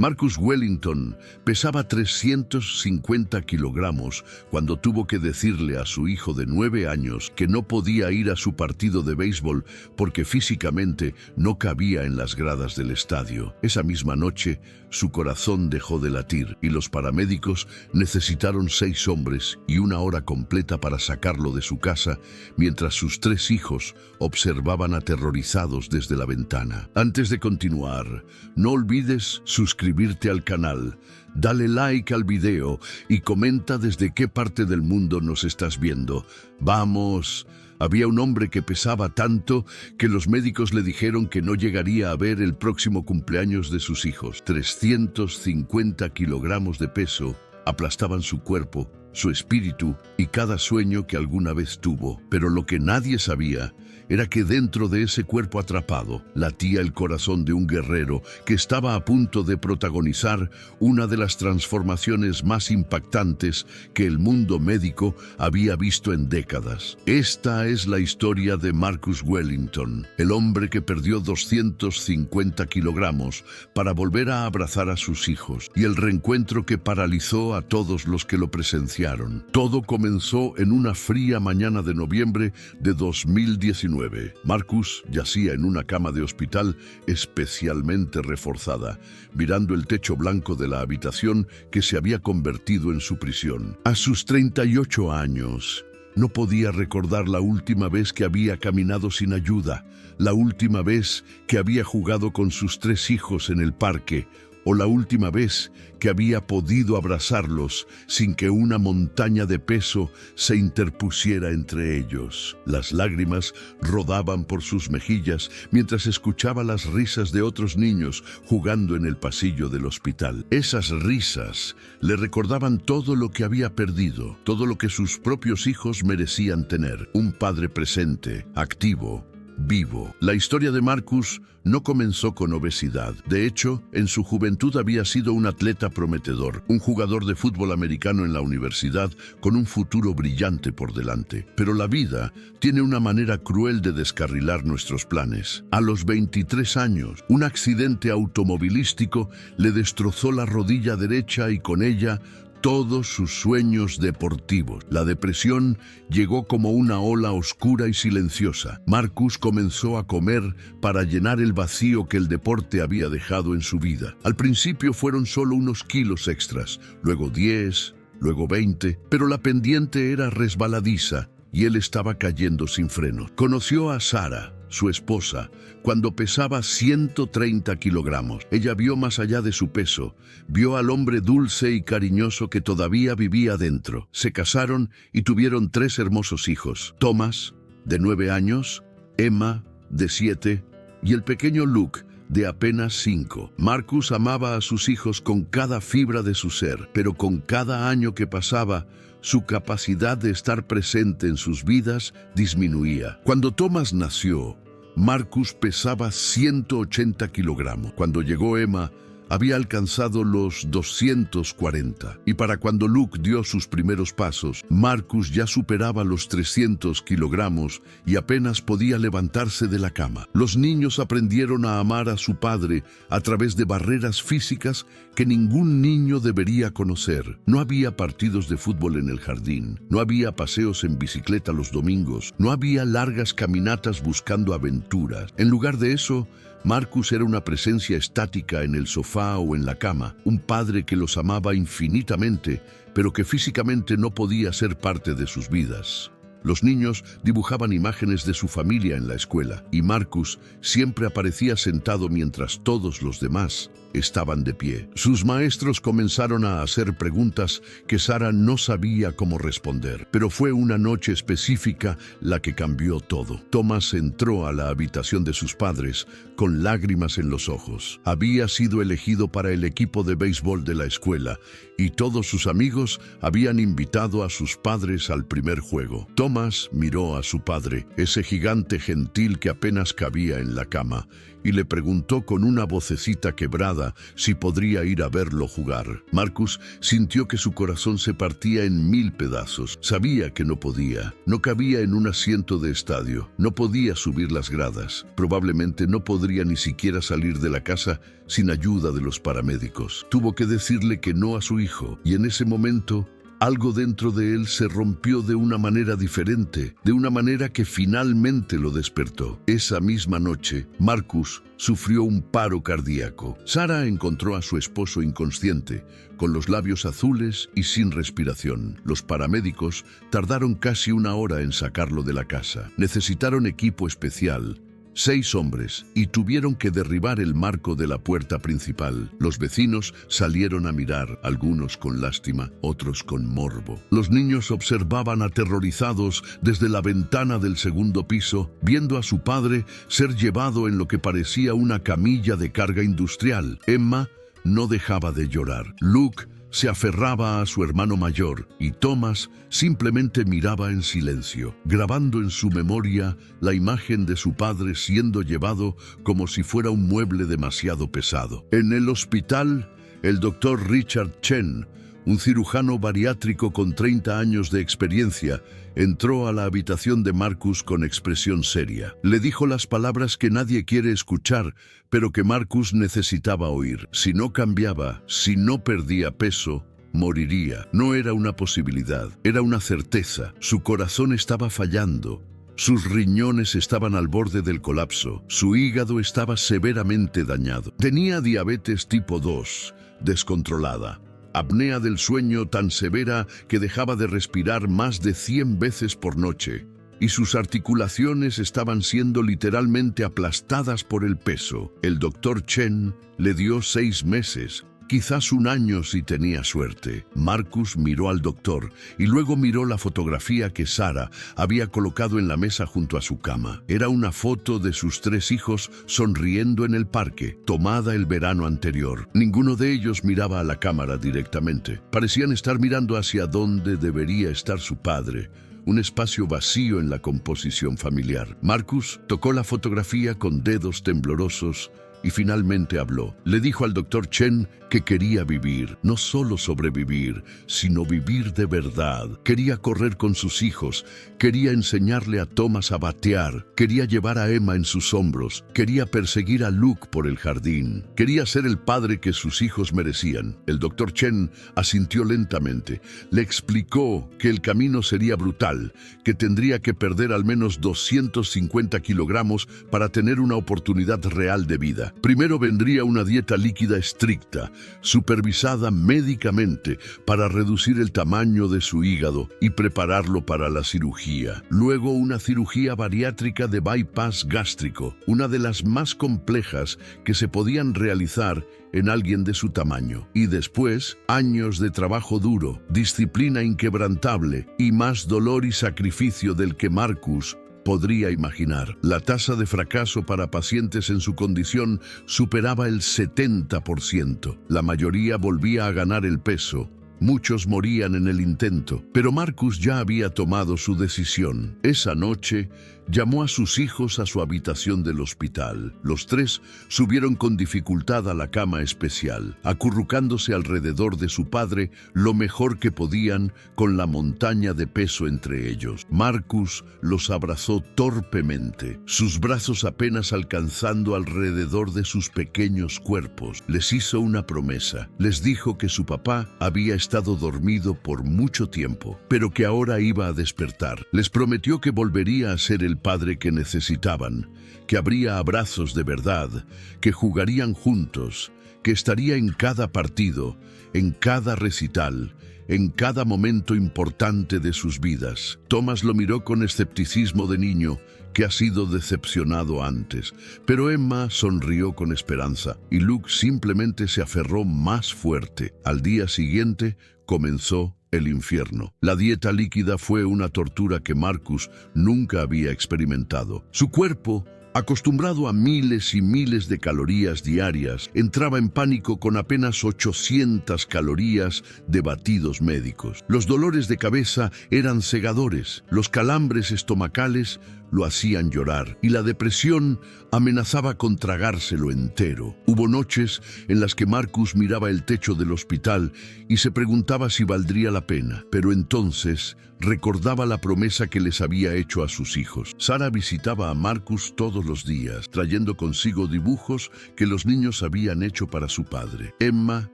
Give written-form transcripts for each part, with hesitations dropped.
Marcus Wellington pesaba 350 kilogramos cuando tuvo que decirle a su hijo de 9 años que no podía ir a su partido de béisbol porque físicamente no cabía en las gradas del estadio. Esa misma noche, su corazón dejó de latir y los paramédicos necesitaron 6 hombres y 1 hora completa para sacarlo de su casa, mientras sus 3 hijos observaban aterrorizados desde la ventana. Antes de continuar, no olvides suscribirte al canal, dale like al video y comenta desde qué parte del mundo nos estás viendo. ¡Vamos! Había un hombre que pesaba tanto que los médicos le dijeron que no llegaría a ver el próximo cumpleaños de sus hijos. 350 kilogramos de peso aplastaban su cuerpo, su espíritu y cada sueño que alguna vez tuvo. Pero lo que nadie sabía era que dentro de ese cuerpo atrapado latía el corazón de un guerrero que estaba a punto de protagonizar una de las transformaciones más impactantes que el mundo médico había visto en décadas. Esta es la historia de Marcus Wellington, el hombre que perdió 250 kilogramos para volver a abrazar a sus hijos, y el reencuentro que paralizó a todos los que lo presenciaron. Todo comenzó en una fría mañana de noviembre de 2019. Marcus yacía en una cama de hospital especialmente reforzada, mirando el techo blanco de la habitación que se había convertido en su prisión. A sus 38 años, no podía recordar la última vez que había caminado sin ayuda, la última vez que había jugado con sus 3 hijos en el parque, o la última vez que había podido abrazarlos sin que una montaña de peso se interpusiera entre ellos. Las lágrimas rodaban por sus mejillas mientras escuchaba las risas de otros niños jugando en el pasillo del hospital. Esas risas le recordaban todo lo que había perdido, todo lo que sus propios hijos merecían tener: un padre presente, activo, vivo. La historia de Marcus no comenzó con obesidad. De hecho, en su juventud había sido un atleta prometedor, un jugador de fútbol americano en la universidad con un futuro brillante por delante. Pero la vida tiene una manera cruel de descarrilar nuestros planes. A los 23 años, un accidente automovilístico le destrozó la rodilla derecha y con ella todos sus sueños deportivos. La depresión llegó como una ola oscura y silenciosa. Marcus comenzó a comer para llenar el vacío que el deporte había dejado en su vida. Al principio fueron solo unos kilos extras, luego 10, luego 20, pero la pendiente era resbaladiza y él estaba cayendo sin freno. Conoció a Sara, su esposa, cuando pesaba 130 kilogramos. Ella vio más allá de su peso, vio al hombre dulce y cariñoso que todavía vivía dentro. Se casaron y tuvieron 3 hermosos hijos: Thomas, de 9 años, Emma, de 7, y el pequeño Luke, de apenas 5. Marcus amaba a sus hijos con cada fibra de su ser, pero con cada año que pasaba, su capacidad de estar presente en sus vidas disminuía. Cuando Thomas nació, Marcus pesaba 180 kilogramos. Cuando llegó Emma, había alcanzado los 240. Y para cuando Luke dio sus primeros pasos, Marcus ya superaba los 300 kilogramos y apenas podía levantarse de la cama. Los niños aprendieron a amar a su padre a través de barreras físicas que ningún niño debería conocer. No había partidos de fútbol en el jardín, no había paseos en bicicleta los domingos, no había largas caminatas buscando aventuras. En lugar de eso, Marcus era una presencia estática en el sofá o en la cama, un padre que los amaba infinitamente, pero que físicamente no podía ser parte de sus vidas. Los niños dibujaban imágenes de su familia en la escuela, y Marcus siempre aparecía sentado mientras todos los demás estaban de pie. Sus maestros comenzaron a hacer preguntas que Sara no sabía cómo responder, pero fue una noche específica la que cambió todo. Thomas entró a la habitación de sus padres con lágrimas en los ojos. Había sido elegido para el equipo de béisbol de la escuela y todos sus amigos habían invitado a sus padres al primer juego. Thomas miró a su padre, ese gigante gentil que apenas cabía en la cama, y le preguntó con una vocecita quebrada preguntaba si podría ir a verlo jugar. Marcus sintió que su corazón se partía en 1000 pedazos. Sabía que no podía. No cabía en un asiento de estadio. No podía subir las gradas. Probablemente no podría ni siquiera salir de la casa sin ayuda de los paramédicos. Tuvo que decirle que no a su hijo, y en ese momento algo dentro de él se rompió de una manera diferente, de una manera que finalmente lo despertó. Esa misma noche, Marcus sufrió un paro cardíaco. Sara encontró a su esposo inconsciente, con los labios azules y sin respiración. Los paramédicos tardaron casi 1 hora en sacarlo de la casa. Necesitaron equipo especial, 6 hombres, y tuvieron que derribar el marco de la puerta principal. Los vecinos salieron a mirar, algunos con lástima, otros con morbo. Los niños observaban aterrorizados desde la ventana del segundo piso, viendo a su padre ser llevado en lo que parecía una camilla de carga industrial. Emma no dejaba de llorar. Luke se aferraba a su hermano mayor y Thomas simplemente miraba en silencio, grabando en su memoria la imagen de su padre siendo llevado como si fuera un mueble demasiado pesado. En el hospital, el doctor Richard Chen, un cirujano bariátrico con 30 años de experiencia, entró a la habitación de Marcus con expresión seria. Le dijo las palabras que nadie quiere escuchar, pero que Marcus necesitaba oír. Si no cambiaba, si no perdía peso, moriría. No era una posibilidad, era una certeza. Su corazón estaba fallando. Sus riñones estaban al borde del colapso. Su hígado estaba severamente dañado. Tenía diabetes tipo 2, descontrolada. Apnea del sueño tan severa que dejaba de respirar más de 100 veces por noche, y sus articulaciones estaban siendo literalmente aplastadas por el peso. El doctor Chen le dio 6 meses, quizás 1 año si tenía suerte. Marcus miró al doctor y luego miró la fotografía que Sara había colocado en la mesa junto a su cama. Era una foto de sus 3 hijos sonriendo en el parque, tomada el verano anterior. Ninguno de ellos miraba a la cámara directamente. Parecían estar mirando hacia donde debería estar su padre, un espacio vacío en la composición familiar. Marcus tocó la fotografía con dedos temblorosos y finalmente habló. Le dijo al doctor Chen que quería vivir, no solo sobrevivir, sino vivir de verdad. Quería correr con sus hijos, quería enseñarle a Thomas a batear, quería llevar a Emma en sus hombros, quería perseguir a Luke por el jardín, quería ser el padre que sus hijos merecían. El doctor Chen asintió lentamente. Le explicó que el camino sería brutal, que tendría que perder al menos 250 kilogramos para tener una oportunidad real de vida. Primero vendría una dieta líquida estricta, supervisada médicamente para reducir el tamaño de su hígado y prepararlo para la cirugía. Luego una cirugía bariátrica de bypass gástrico, una de las más complejas que se podían realizar en alguien de su tamaño. Y después, años de trabajo duro, disciplina inquebrantable y más dolor y sacrificio del que Marcus podría imaginar. La tasa de fracaso para pacientes en su condición superaba el 70%. La mayoría volvía a ganar el peso. Muchos morían en el intento, pero Marcus ya había tomado su decisión. Esa noche, llamó a sus hijos a su habitación del hospital. Los 3 subieron con dificultad a la cama especial, acurrucándose alrededor de su padre lo mejor que podían, con la montaña de peso entre ellos. Marcus los abrazó torpemente, sus brazos apenas alcanzando alrededor de sus pequeños cuerpos. Les hizo una promesa. Les dijo que su papá había estado dormido por mucho tiempo, pero que ahora iba a despertar. Les prometió que volvería a ser el padre que necesitaban, que habría abrazos de verdad, que jugarían juntos, que estaría en cada partido, en cada recital, en cada momento importante de sus vidas. Thomas lo miró con escepticismo de niño que ha sido decepcionado antes, pero Emma sonrió con esperanza y Luke simplemente se aferró más fuerte. Al día siguiente comenzó el infierno. La dieta líquida fue una tortura que Marcus nunca había experimentado. Su cuerpo, acostumbrado a miles y miles de calorías diarias, entraba en pánico con apenas 800 calorías de batidos médicos. Los dolores de cabeza eran cegadores, los calambres estomacales lo hacían llorar y la depresión amenazaba con tragárselo entero. Hubo noches en las que Marcus miraba el techo del hospital y se preguntaba si valdría la pena, pero entonces recordaba la promesa que les había hecho a sus hijos. Sara visitaba a Marcus todos los días, trayendo consigo dibujos que los niños habían hecho para su padre. Emma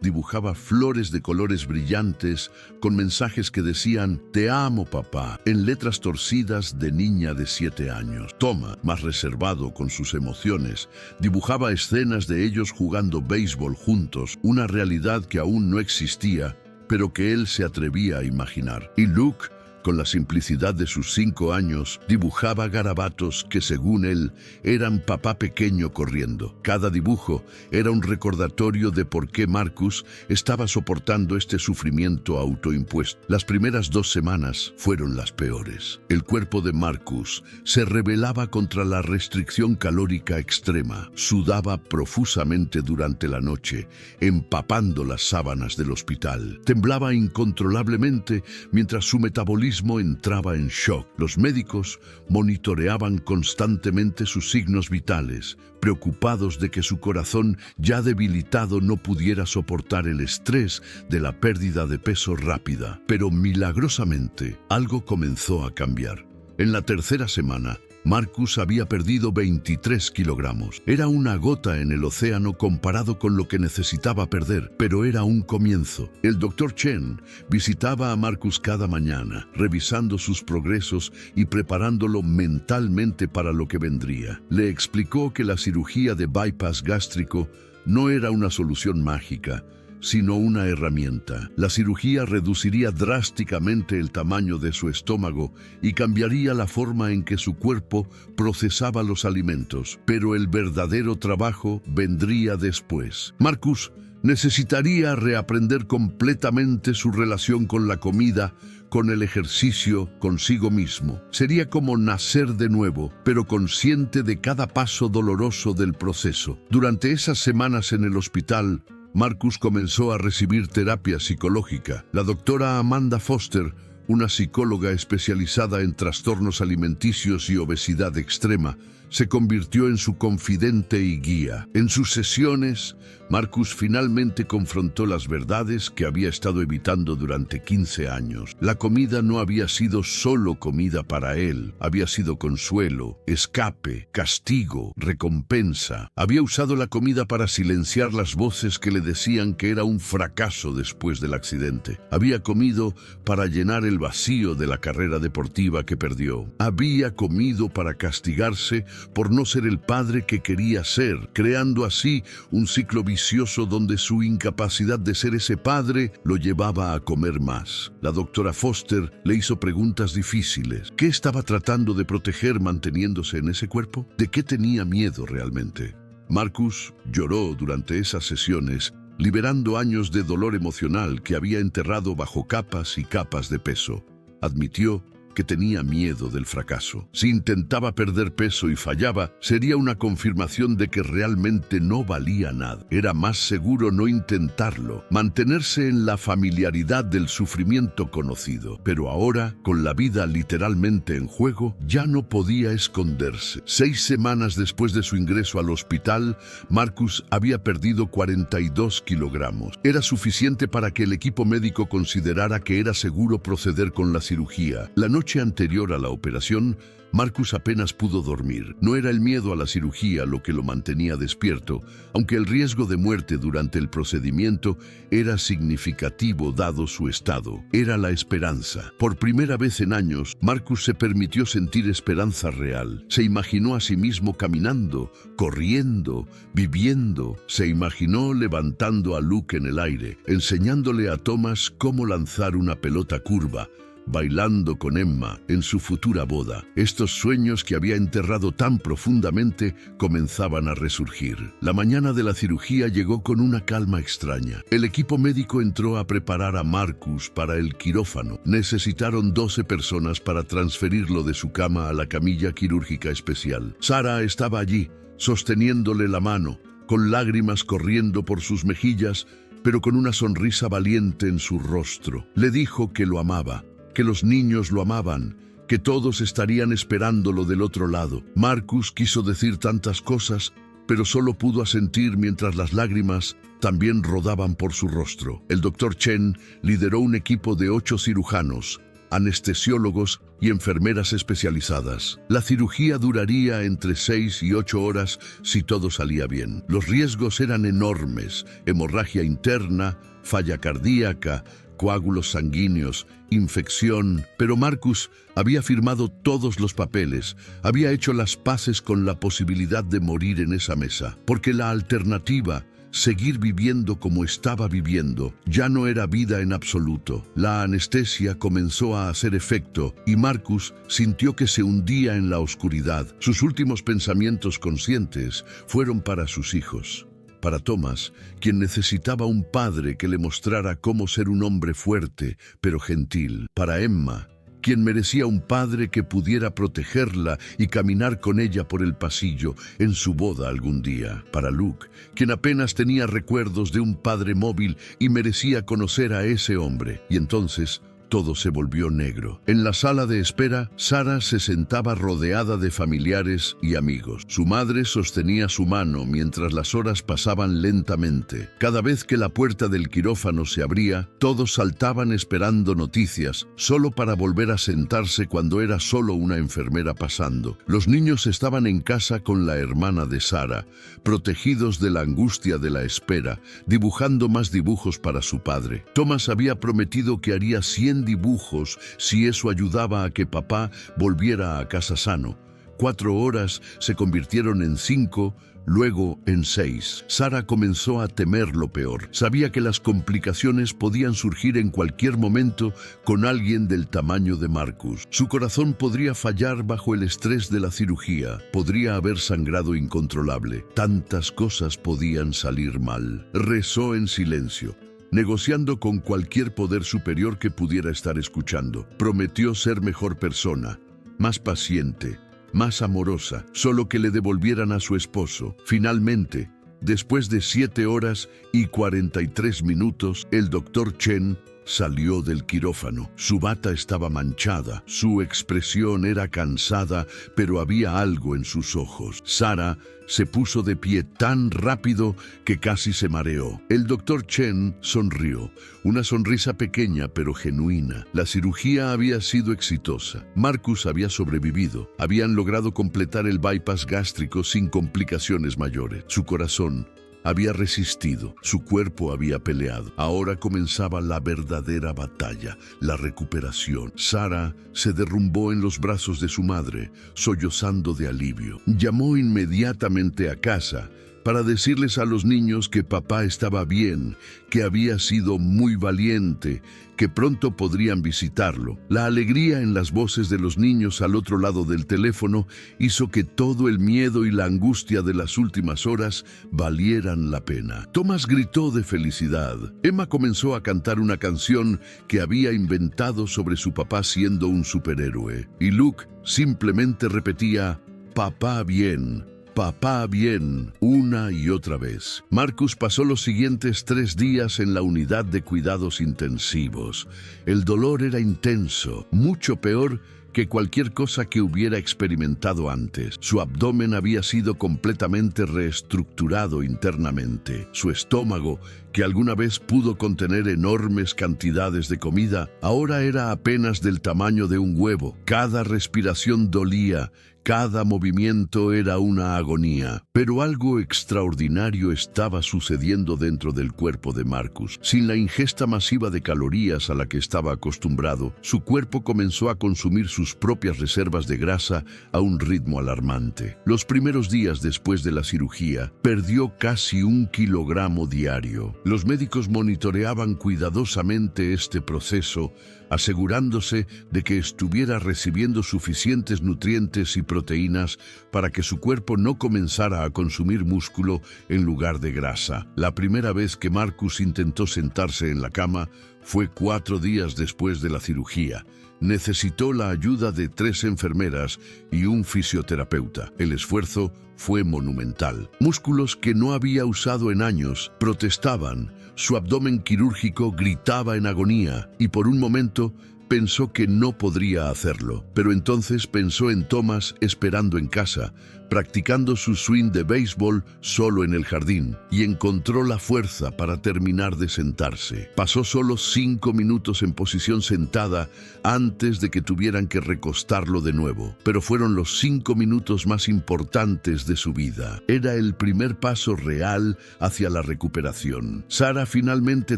dibujaba flores de colores brillantes con mensajes que decían «Te amo, papá», en letras torcidas de niña de 7 años. Toma, más reservado con sus emociones, dibujaba escenas de ellos jugando béisbol juntos, una realidad que aún no existía, pero que él se atrevía a imaginar. Y Luke, con la simplicidad de sus 5 años, dibujaba garabatos que, según él, eran papá pequeño corriendo. Cada dibujo era un recordatorio de por qué Marcus estaba soportando este sufrimiento autoimpuesto. Las primeras 2 semanas fueron las peores. El cuerpo de Marcus se rebelaba contra la restricción calórica extrema. Sudaba profusamente durante la noche, empapando las sábanas del hospital. Temblaba incontrolablemente mientras su metabolismo entraba en shock. Los médicos monitoreaban constantemente sus signos vitales, preocupados de que su corazón, ya debilitado, no pudiera soportar el estrés de la pérdida de peso rápida. Pero milagrosamente, algo comenzó a cambiar. En la 3ª semana, Marcus había perdido 23 kilogramos. Era una gota en el océano comparado con lo que necesitaba perder, pero era un comienzo. El Dr. Chen visitaba a Marcus cada mañana, revisando sus progresos y preparándolo mentalmente para lo que vendría. Le explicó que la cirugía de bypass gástrico no era una solución mágica, sino una herramienta. La cirugía reduciría drásticamente el tamaño de su estómago y cambiaría la forma en que su cuerpo procesaba los alimentos, pero el verdadero trabajo vendría después. Marcus necesitaría reaprender completamente su relación con la comida, con el ejercicio, consigo mismo. Sería como nacer de nuevo, pero consciente de cada paso doloroso del proceso. Durante esas semanas en el hospital, Marcus comenzó a recibir terapia psicológica. La doctora Amanda Foster, una psicóloga especializada en trastornos alimenticios y obesidad extrema, se convirtió en su confidente y guía. En sus sesiones, Marcus finalmente confrontó las verdades que había estado evitando durante 15 años. La comida no había sido solo comida para él, había sido consuelo, escape, castigo, recompensa. Había usado la comida para silenciar las voces que le decían que era un fracaso después del accidente. Había comido para llenar el vacío de la carrera deportiva que perdió. Había comido para castigarse por no ser el padre que quería ser, creando así un ciclo vicioso donde su incapacidad de ser ese padre lo llevaba a comer más. La doctora Foster le hizo preguntas difíciles. ¿Qué estaba tratando de proteger manteniéndose en ese cuerpo? ¿De qué tenía miedo realmente? Marcus lloró durante esas sesiones, liberando años de dolor emocional que había enterrado bajo capas y capas de peso. Admitió que tenía miedo del fracaso. Si intentaba perder peso y fallaba, sería una confirmación de que realmente no valía nada. Era más seguro no intentarlo, mantenerse en la familiaridad del sufrimiento conocido. Pero ahora, con la vida literalmente en juego, ya no podía esconderse. 6 semanas después de su ingreso al hospital, Marcus había perdido 42 kilogramos. Era suficiente para que el equipo médico considerara que era seguro proceder con la cirugía. La noche anterior a la operación, Marcus apenas pudo dormir. No era el miedo a la cirugía lo que lo mantenía despierto, aunque el riesgo de muerte durante el procedimiento era significativo dado su estado. Era la esperanza. Por primera vez en años, Marcus se permitió sentir esperanza real. Se imaginó a sí mismo caminando, corriendo, viviendo. Se imaginó levantando a Luke en el aire, enseñándole a Thomas cómo lanzar una pelota curva, bailando con Emma en su futura boda. Estos sueños que había enterrado tan profundamente comenzaban a resurgir. La mañana de la cirugía llegó con una calma extraña. El equipo médico entró a preparar a Marcus para el quirófano. Necesitaron 12 personas para transferirlo de su cama a la camilla quirúrgica especial. Sara estaba allí, sosteniéndole la mano, con lágrimas corriendo por sus mejillas, pero con una sonrisa valiente en su rostro. Le dijo que lo amaba, que los niños lo amaban, que todos estarían esperándolo del otro lado. Marcus quiso decir tantas cosas, pero solo pudo asentir mientras las lágrimas también rodaban por su rostro. El doctor Chen lideró un equipo de 8 cirujanos, anestesiólogos y enfermeras especializadas. La cirugía duraría entre 6 y 8 horas si todo salía bien. Los riesgos eran enormes: hemorragia interna, falla cardíaca, coágulos sanguíneos, infección. Pero Marcus había firmado todos los papeles, había hecho las paces con la posibilidad de morir en esa mesa, porque la alternativa, seguir viviendo como estaba viviendo, ya no era vida en absoluto. La anestesia comenzó a hacer efecto y Marcus sintió que se hundía en la oscuridad. Sus últimos pensamientos conscientes fueron para sus hijos. Para Thomas, quien necesitaba un padre que le mostrara cómo ser un hombre fuerte, pero gentil. Para Emma, quien merecía un padre que pudiera protegerla y caminar con ella por el pasillo en su boda algún día. Para Luke, quien apenas tenía recuerdos de un padre móvil y merecía conocer a ese hombre. Y entonces todo se volvió negro. En la sala de espera, Sarah se sentaba rodeada de familiares y amigos. Su madre sostenía su mano mientras las horas pasaban lentamente. Cada vez que la puerta del quirófano se abría, todos saltaban esperando noticias, solo para volver a sentarse cuando era solo una enfermera pasando. Los niños estaban en casa con la hermana de Sarah, protegidos de la angustia de la espera, dibujando más dibujos para su padre. Thomas había prometido que haría 100 dibujos si eso ayudaba a que papá volviera a casa sano. 4 horas se convirtieron en 5, luego en 6. Sarah comenzó a temer lo peor. Sabía que las complicaciones podían surgir en cualquier momento con alguien del tamaño de Marcus. Su corazón podría fallar bajo el estrés de la cirugía. Podría haber sangrado incontrolable. Tantas cosas podían salir mal. Rezó en silencio, negociando con cualquier poder superior que pudiera estar escuchando. Prometió ser mejor persona, más paciente, más amorosa, solo que le devolvieran a su esposo. Finalmente, después de 7 horas y 43 minutos, el doctor Chen salió del quirófano. Su bata estaba manchada, su expresión era cansada, pero había algo en sus ojos. Sarah se puso de pie tan rápido que casi se mareó. El doctor Chen sonrió, una sonrisa pequeña pero genuina. La cirugía había sido exitosa. Marcus había sobrevivido. Habían logrado completar el bypass gástrico sin complicaciones mayores. Su corazón había resistido, su cuerpo había peleado. Ahora comenzaba la verdadera batalla, la recuperación. Sarah se derrumbó en los brazos de su madre, sollozando de alivio. Llamó inmediatamente a casa para decirles a los niños que papá estaba bien, que había sido muy valiente, que pronto podrían visitarlo. La alegría en las voces de los niños al otro lado del teléfono hizo que todo el miedo y la angustia de las últimas horas valieran la pena. Thomas gritó de felicidad. Emma comenzó a cantar una canción que había inventado sobre su papá siendo un superhéroe. Y Luke simplemente repetía: papá bien, papá bien, una y otra vez. Marcus pasó los siguientes 3 días en la unidad de cuidados intensivos. El dolor era intenso, mucho peor que cualquier cosa que hubiera experimentado antes. Su abdomen había sido completamente reestructurado internamente. Su estómago, que alguna vez pudo contener enormes cantidades de comida, ahora era apenas del tamaño de un huevo. Cada respiración dolía, cada movimiento era una agonía. Pero algo extraordinario estaba sucediendo dentro del cuerpo de Marcus. Sin la ingesta masiva de calorías a la que estaba acostumbrado, su cuerpo comenzó a consumir sus propias reservas de grasa a un ritmo alarmante. Los primeros días después de la cirugía, perdió casi 1 kilogramo diario. Los médicos monitoreaban cuidadosamente este proceso, asegurándose de que estuviera recibiendo suficientes nutrientes y proteínas para que su cuerpo no comenzara a consumir músculo en lugar de grasa. La primera vez que Marcus intentó sentarse en la cama fue 4 días después de la cirugía. Necesitó la ayuda de 3 enfermeras y un fisioterapeuta. El esfuerzo fue monumental. Músculos que no había usado en años protestaban. Su abdomen quirúrgico gritaba en agonía y por un momento pensó que no podría hacerlo, pero entonces pensó en Thomas esperando en casa, practicando su swing de béisbol solo en el jardín, y encontró la fuerza para terminar de sentarse. Pasó solo 5 minutos en posición sentada antes de que tuvieran que recostarlo de nuevo, pero fueron los 5 minutos más importantes de su vida. Era el primer paso real hacia la recuperación. Sarah finalmente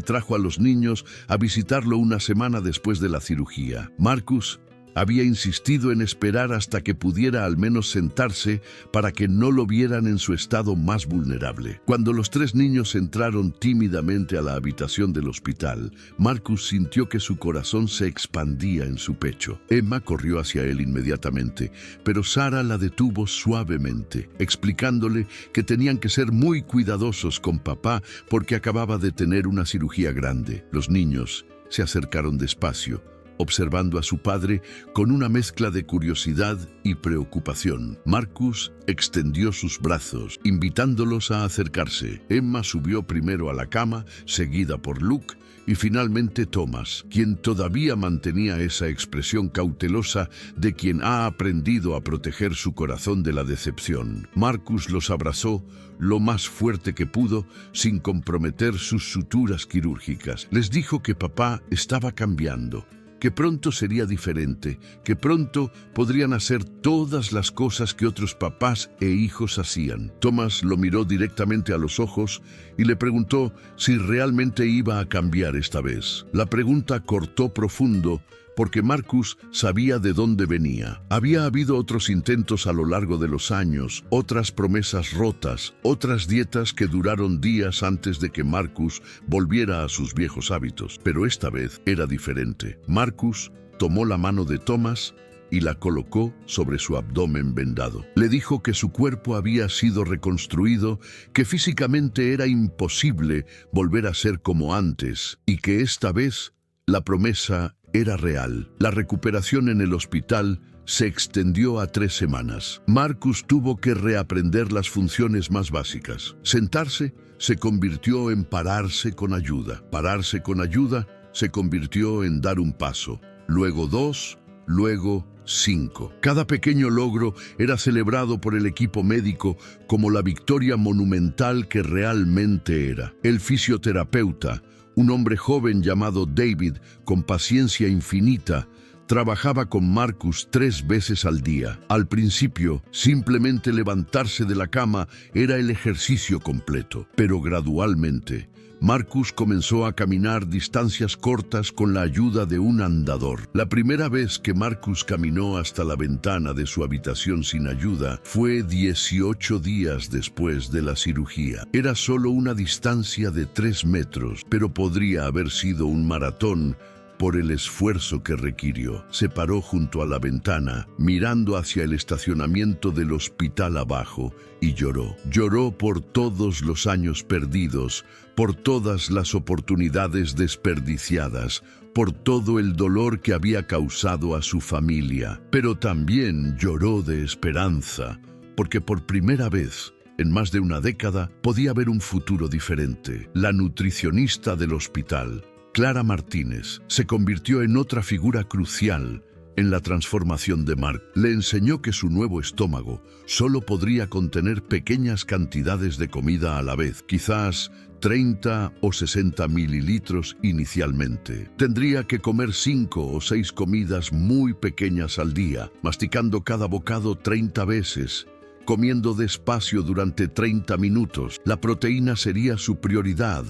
trajo a los niños a visitarlo una semana después de la cirugía. Marcus había insistido en esperar hasta que pudiera al menos sentarse para que no lo vieran en su estado más vulnerable. Cuando los 3 niños entraron tímidamente a la habitación del hospital, Marcus sintió que su corazón se expandía en su pecho. Emma corrió hacia él inmediatamente, pero Sarah la detuvo suavemente, explicándole que tenían que ser muy cuidadosos con papá porque acababa de tener una cirugía grande. Los niños se acercaron despacio, observando a su padre con una mezcla de curiosidad y preocupación. Marcus extendió sus brazos, invitándolos a acercarse. Emma subió primero a la cama, seguida por Luke, y finalmente Thomas, quien todavía mantenía esa expresión cautelosa de quien ha aprendido a proteger su corazón de la decepción. Marcus los abrazó lo más fuerte que pudo, sin comprometer sus suturas quirúrgicas. Les dijo que papá estaba cambiando, que pronto sería diferente, que pronto podrían hacer todas las cosas que otros papás e hijos hacían. Thomas lo miró directamente a los ojos y le preguntó si realmente iba a cambiar esta vez. La pregunta cortó profundo, porque Marcus sabía de dónde venía. Había habido otros intentos a lo largo de los años, otras promesas rotas, otras dietas que duraron días antes de que Marcus volviera a sus viejos hábitos. Pero esta vez era diferente. Marcus tomó la mano de Thomas y la colocó sobre su abdomen vendado. Le dijo que su cuerpo había sido reconstruido, que físicamente era imposible volver a ser como antes, y que esta vez la promesa era real. La recuperación en el hospital se extendió a 3 semanas. Marcus tuvo que reaprender las funciones más básicas. Sentarse se convirtió en pararse con ayuda. Pararse con ayuda se convirtió en dar un paso. Luego 2, luego 5. Cada pequeño logro era celebrado por el equipo médico como la victoria monumental que realmente era. El fisioterapeuta, un hombre joven llamado David, con paciencia infinita, trabajaba con Marcus 3 veces al día. Al principio, simplemente levantarse de la cama era el ejercicio completo, pero gradualmente, Marcus comenzó a caminar distancias cortas con la ayuda de un andador. La primera vez que Marcus caminó hasta la ventana de su habitación sin ayuda fue 18 días después de la cirugía. Era solo una distancia de 3 metros, pero podría haber sido un maratón por el esfuerzo que requirió. Se paró junto a la ventana, mirando hacia el estacionamiento del hospital abajo, y lloró. Lloró por todos los años perdidos, por todas las oportunidades desperdiciadas, por todo el dolor que había causado a su familia. Pero también lloró de esperanza, porque por primera vez en más de una década podía ver un futuro diferente. La nutricionista del hospital, Clara Martínez, se convirtió en otra figura crucial en la transformación de Mark. Le enseñó que su nuevo estómago solo podría contener pequeñas cantidades de comida a la vez, quizás 30 o 60 mililitros inicialmente. Tendría que comer 5 o 6 comidas muy pequeñas al día, masticando cada bocado 30 veces, comiendo despacio durante 30 minutos. La proteína sería su prioridad,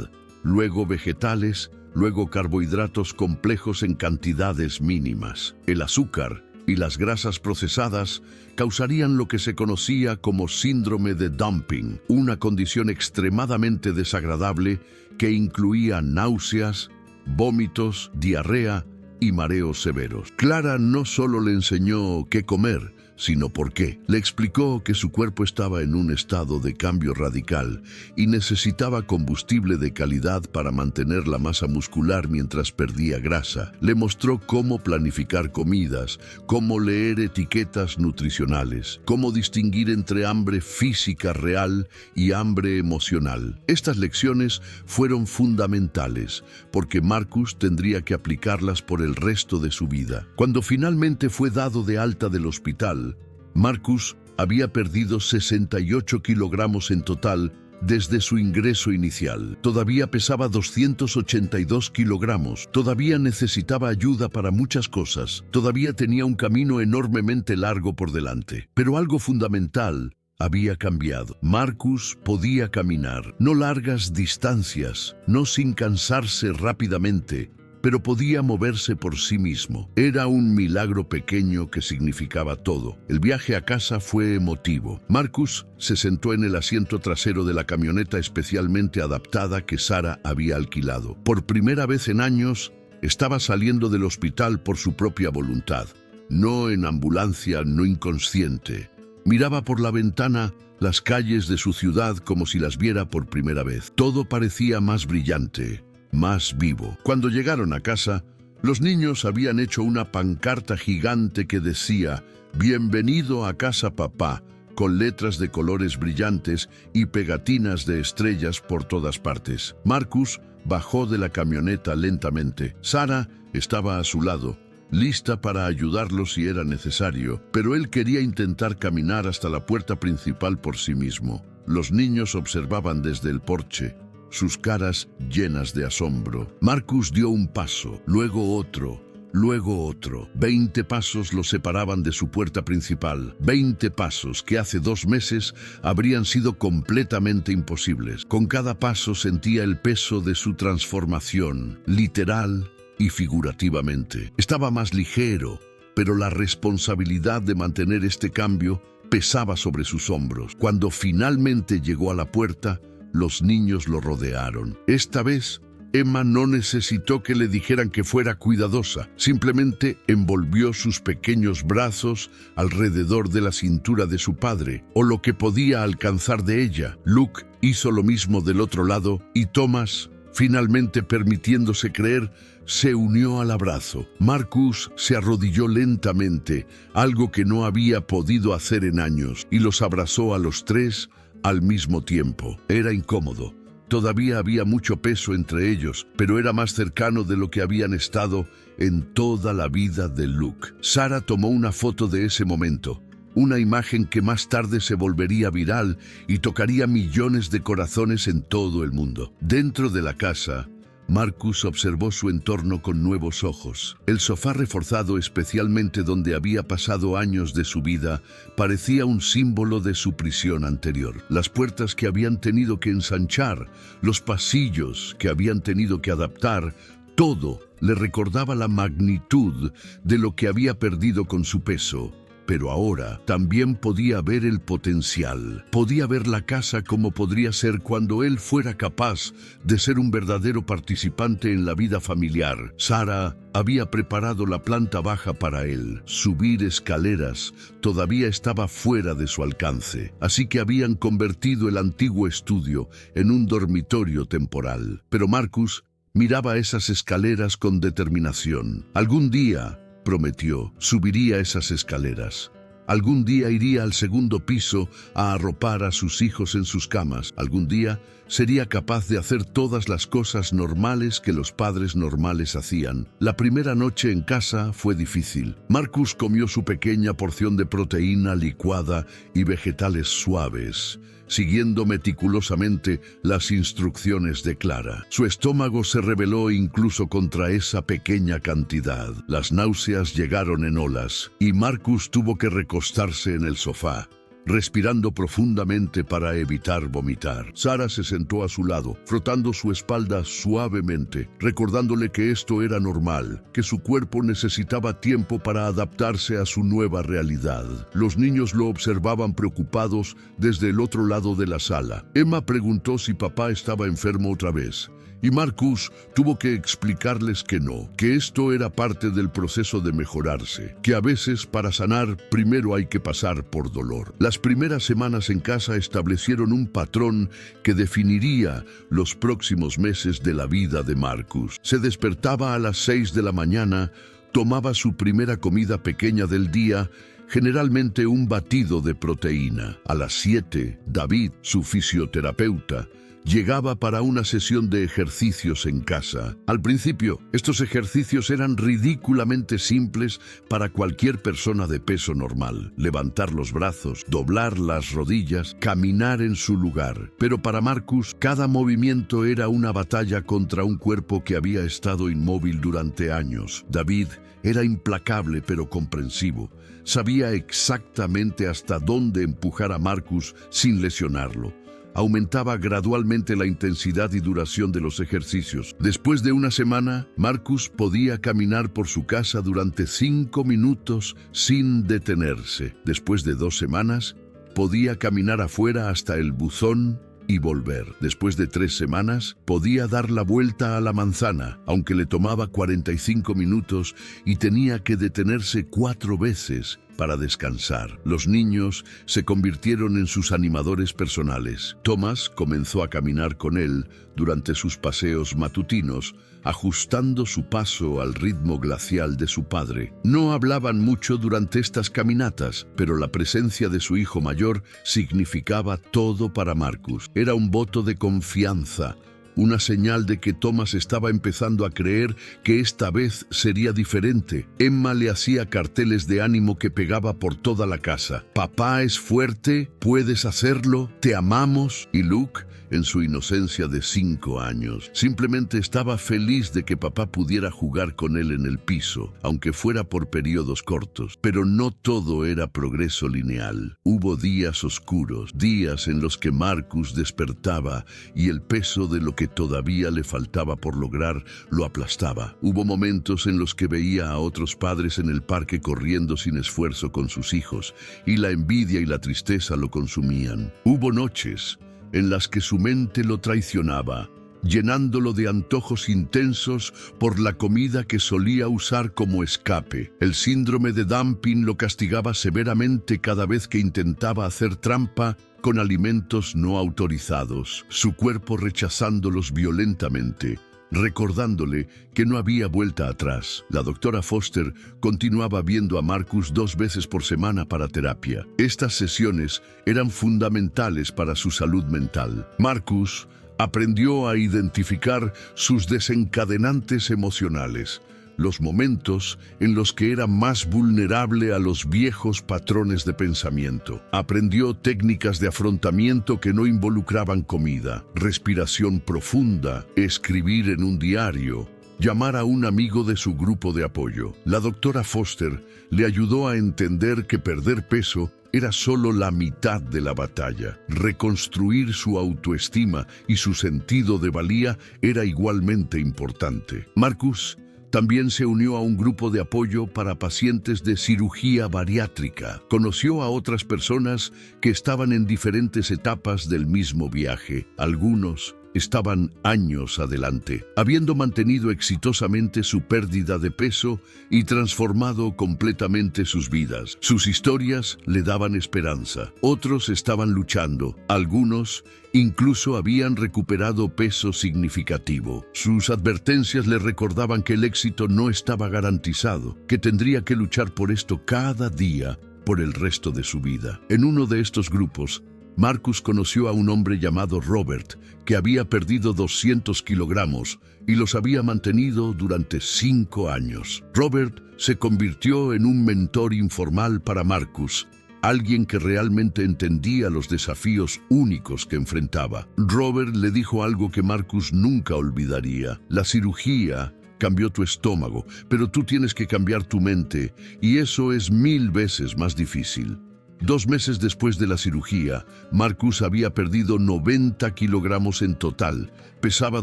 luego vegetales, luego carbohidratos complejos en cantidades mínimas. El azúcar y las grasas procesadas causarían lo que se conocía como síndrome de dumping, una condición extremadamente desagradable que incluía náuseas, vómitos, diarrea y mareos severos. Clara no solo le enseñó qué comer, sino por qué. Le explicó que su cuerpo estaba en un estado de cambio radical y necesitaba combustible de calidad para mantener la masa muscular mientras perdía grasa. Le mostró cómo planificar comidas, cómo leer etiquetas nutricionales, cómo distinguir entre hambre física real y hambre emocional. Estas lecciones fueron fundamentales porque Marcus tendría que aplicarlas por el resto de su vida. Cuando finalmente fue dado de alta del hospital, Marcus había perdido 68 kilogramos en total desde su ingreso inicial. Todavía pesaba 282 kilogramos. Todavía necesitaba ayuda para muchas cosas. Todavía tenía un camino enormemente largo por delante. Pero algo fundamental había cambiado. Marcus podía caminar, no largas distancias, no sin cansarse rápidamente, pero podía moverse por sí mismo. Era un milagro pequeño que significaba todo. El viaje a casa fue emotivo. Marcus se sentó en el asiento trasero de la camioneta especialmente adaptada que Sara había alquilado. Por primera vez en años, estaba saliendo del hospital por su propia voluntad, no en ambulancia, no inconsciente. Miraba por la ventana las calles de su ciudad como si las viera por primera vez. Todo parecía más brillante, más vivo. Cuando llegaron a casa, los niños habían hecho una pancarta gigante que decía «Bienvenido a casa, papá», con letras de colores brillantes y pegatinas de estrellas por todas partes. Marcus bajó de la camioneta lentamente. Sara estaba a su lado, lista para ayudarlo si era necesario, pero él quería intentar caminar hasta la puerta principal por sí mismo. Los niños observaban desde el porche, sus caras llenas de asombro. Marcus dio un paso, luego otro, luego otro. 20 pasos lo separaban de su puerta principal. 20 pasos que hace 2 meses habrían sido completamente imposibles. Con cada paso sentía el peso de su transformación, literal y figurativamente. Estaba más ligero, pero la responsabilidad de mantener este cambio pesaba sobre sus hombros. Cuando finalmente llegó a la puerta, los niños lo rodearon. Esta vez, Emma no necesitó que le dijeran que fuera cuidadosa. Simplemente envolvió sus pequeños brazos alrededor de la cintura de su padre, o lo que podía alcanzar de ella. Luke hizo lo mismo del otro lado y Thomas, finalmente permitiéndose creer, se unió al abrazo. Marcus se arrodilló lentamente, algo que no había podido hacer en años, y los abrazó a los 3 al mismo tiempo. Era incómodo. Todavía había mucho peso entre ellos, pero era más cercano de lo que habían estado en toda la vida de Luke. Sara tomó una foto de ese momento, una imagen que más tarde se volvería viral y tocaría millones de corazones en todo el mundo. Dentro de la casa, Marcus observó su entorno con nuevos ojos. El sofá reforzado, especialmente donde había pasado años de su vida, parecía un símbolo de su prisión anterior. Las puertas que habían tenido que ensanchar, los pasillos que habían tenido que adaptar, todo le recordaba la magnitud de lo que había perdido con su peso. Pero ahora también podía ver el potencial. Podía ver la casa como podría ser cuando él fuera capaz de ser un verdadero participante en la vida familiar. Sara había preparado la planta baja para él. Subir escaleras todavía estaba fuera de su alcance, así que habían convertido el antiguo estudio en un dormitorio temporal. Pero Marcus miraba esas escaleras con determinación. Algún día, prometió, subiría esas escaleras. Algún día iría al segundo piso a arropar a sus hijos en sus camas. Algún día sería capaz de hacer todas las cosas normales que los padres normales hacían. La primera noche en casa fue difícil. Marcus comió su pequeña porción de proteína licuada y vegetales suaves, siguiendo meticulosamente las instrucciones de Clara. Su estómago se rebeló incluso contra esa pequeña cantidad. Las náuseas llegaron en olas y Marcus tuvo que recostarse en el sofá, respirando profundamente para evitar vomitar. Sara se sentó a su lado, frotando su espalda suavemente, recordándole que esto era normal, que su cuerpo necesitaba tiempo para adaptarse a su nueva realidad. Los niños lo observaban preocupados desde el otro lado de la sala. Emma preguntó si papá estaba enfermo otra vez, Y Marcus tuvo que explicarles que no, que esto era parte del proceso de mejorarse, que a veces para sanar primero hay que pasar por dolor. Las primeras semanas en casa establecieron un patrón que definiría los próximos meses de la vida de Marcus. Se despertaba a las 6 de la mañana, tomaba su primera comida pequeña del día, generalmente un batido de proteína. A las 7, David, su fisioterapeuta, llegaba para una sesión de ejercicios en casa. Al principio, estos ejercicios eran ridículamente simples para cualquier persona de peso normal. Levantar los brazos, doblar las rodillas, caminar en su lugar. Pero para Marcus, cada movimiento era una batalla contra un cuerpo que había estado inmóvil durante años. David era implacable pero comprensivo. Sabía exactamente hasta dónde empujar a Marcus sin lesionarlo. Aumentaba gradualmente la intensidad y duración de los ejercicios. Después de una semana, Marcus podía caminar por su casa durante 5 minutos sin detenerse. Después de 2 semanas, podía caminar afuera hasta el buzón y volver. Después de 3 semanas, podía dar la vuelta a la manzana, aunque le tomaba 45 minutos y tenía que detenerse 4 veces para descansar. Los niños se convirtieron en sus animadores personales. Thomas comenzó a caminar con él durante sus paseos matutinos, ajustando su paso al ritmo glacial de su padre. No hablaban mucho durante estas caminatas, pero la presencia de su hijo mayor significaba todo para Marcus. Era un voto de confianza, una señal de que Thomas estaba empezando a creer que esta vez sería diferente. Emma le hacía carteles de ánimo que pegaba por toda la casa. Papá es fuerte, puedes hacerlo, te amamos. Y Luke, en su inocencia de 5 años, simplemente estaba feliz de que papá pudiera jugar con él en el piso, aunque fuera por periodos cortos. Pero no todo era progreso lineal. Hubo días oscuros, días en los que Marcus despertaba y el peso de lo que todavía le faltaba por lograr lo aplastaba. Hubo momentos en los que veía a otros padres en el parque corriendo sin esfuerzo con sus hijos, y la envidia y la tristeza lo consumían. Hubo noches en las que su mente lo traicionaba, llenándolo de antojos intensos por la comida que solía usar como escape. El síndrome de dumping lo castigaba severamente cada vez que intentaba hacer trampa con alimentos no autorizados, su cuerpo rechazándolos violentamente, recordándole que no había vuelta atrás. La doctora Foster continuaba viendo a Marcus 2 veces por semana para terapia. Estas sesiones eran fundamentales para su salud mental. Marcus aprendió a identificar sus desencadenantes emocionales, los momentos en los que era más vulnerable a los viejos patrones de pensamiento. Aprendió técnicas de afrontamiento que no involucraban comida, respiración profunda, escribir en un diario, llamar a un amigo de su grupo de apoyo. La doctora Foster le ayudó a entender que perder peso era solo la mitad de la batalla. Reconstruir su autoestima y su sentido de valía era igualmente importante. Marcus también se unió a un grupo de apoyo para pacientes de cirugía bariátrica. Conoció a otras personas que estaban en diferentes etapas del mismo viaje. Algunos estaban años adelante, habiendo mantenido exitosamente su pérdida de peso y transformado completamente sus vidas. Sus historias le daban esperanza. Otros estaban luchando. Algunos incluso habían recuperado peso significativo. Sus advertencias le recordaban que el éxito no estaba garantizado, que tendría que luchar por esto cada día por el resto de su vida. En uno de estos grupos, Marcus conoció a un hombre llamado Robert, que había perdido 200 kilogramos y los había mantenido durante 5 años. Robert se convirtió en un mentor informal para Marcus, alguien que realmente entendía los desafíos únicos que enfrentaba. Robert le dijo algo que Marcus nunca olvidaría: la cirugía cambió tu estómago, pero tú tienes que cambiar tu mente, y eso es 1000 veces más difícil. 2 meses después de la cirugía, Marcus había perdido 90 kilogramos en total. Pesaba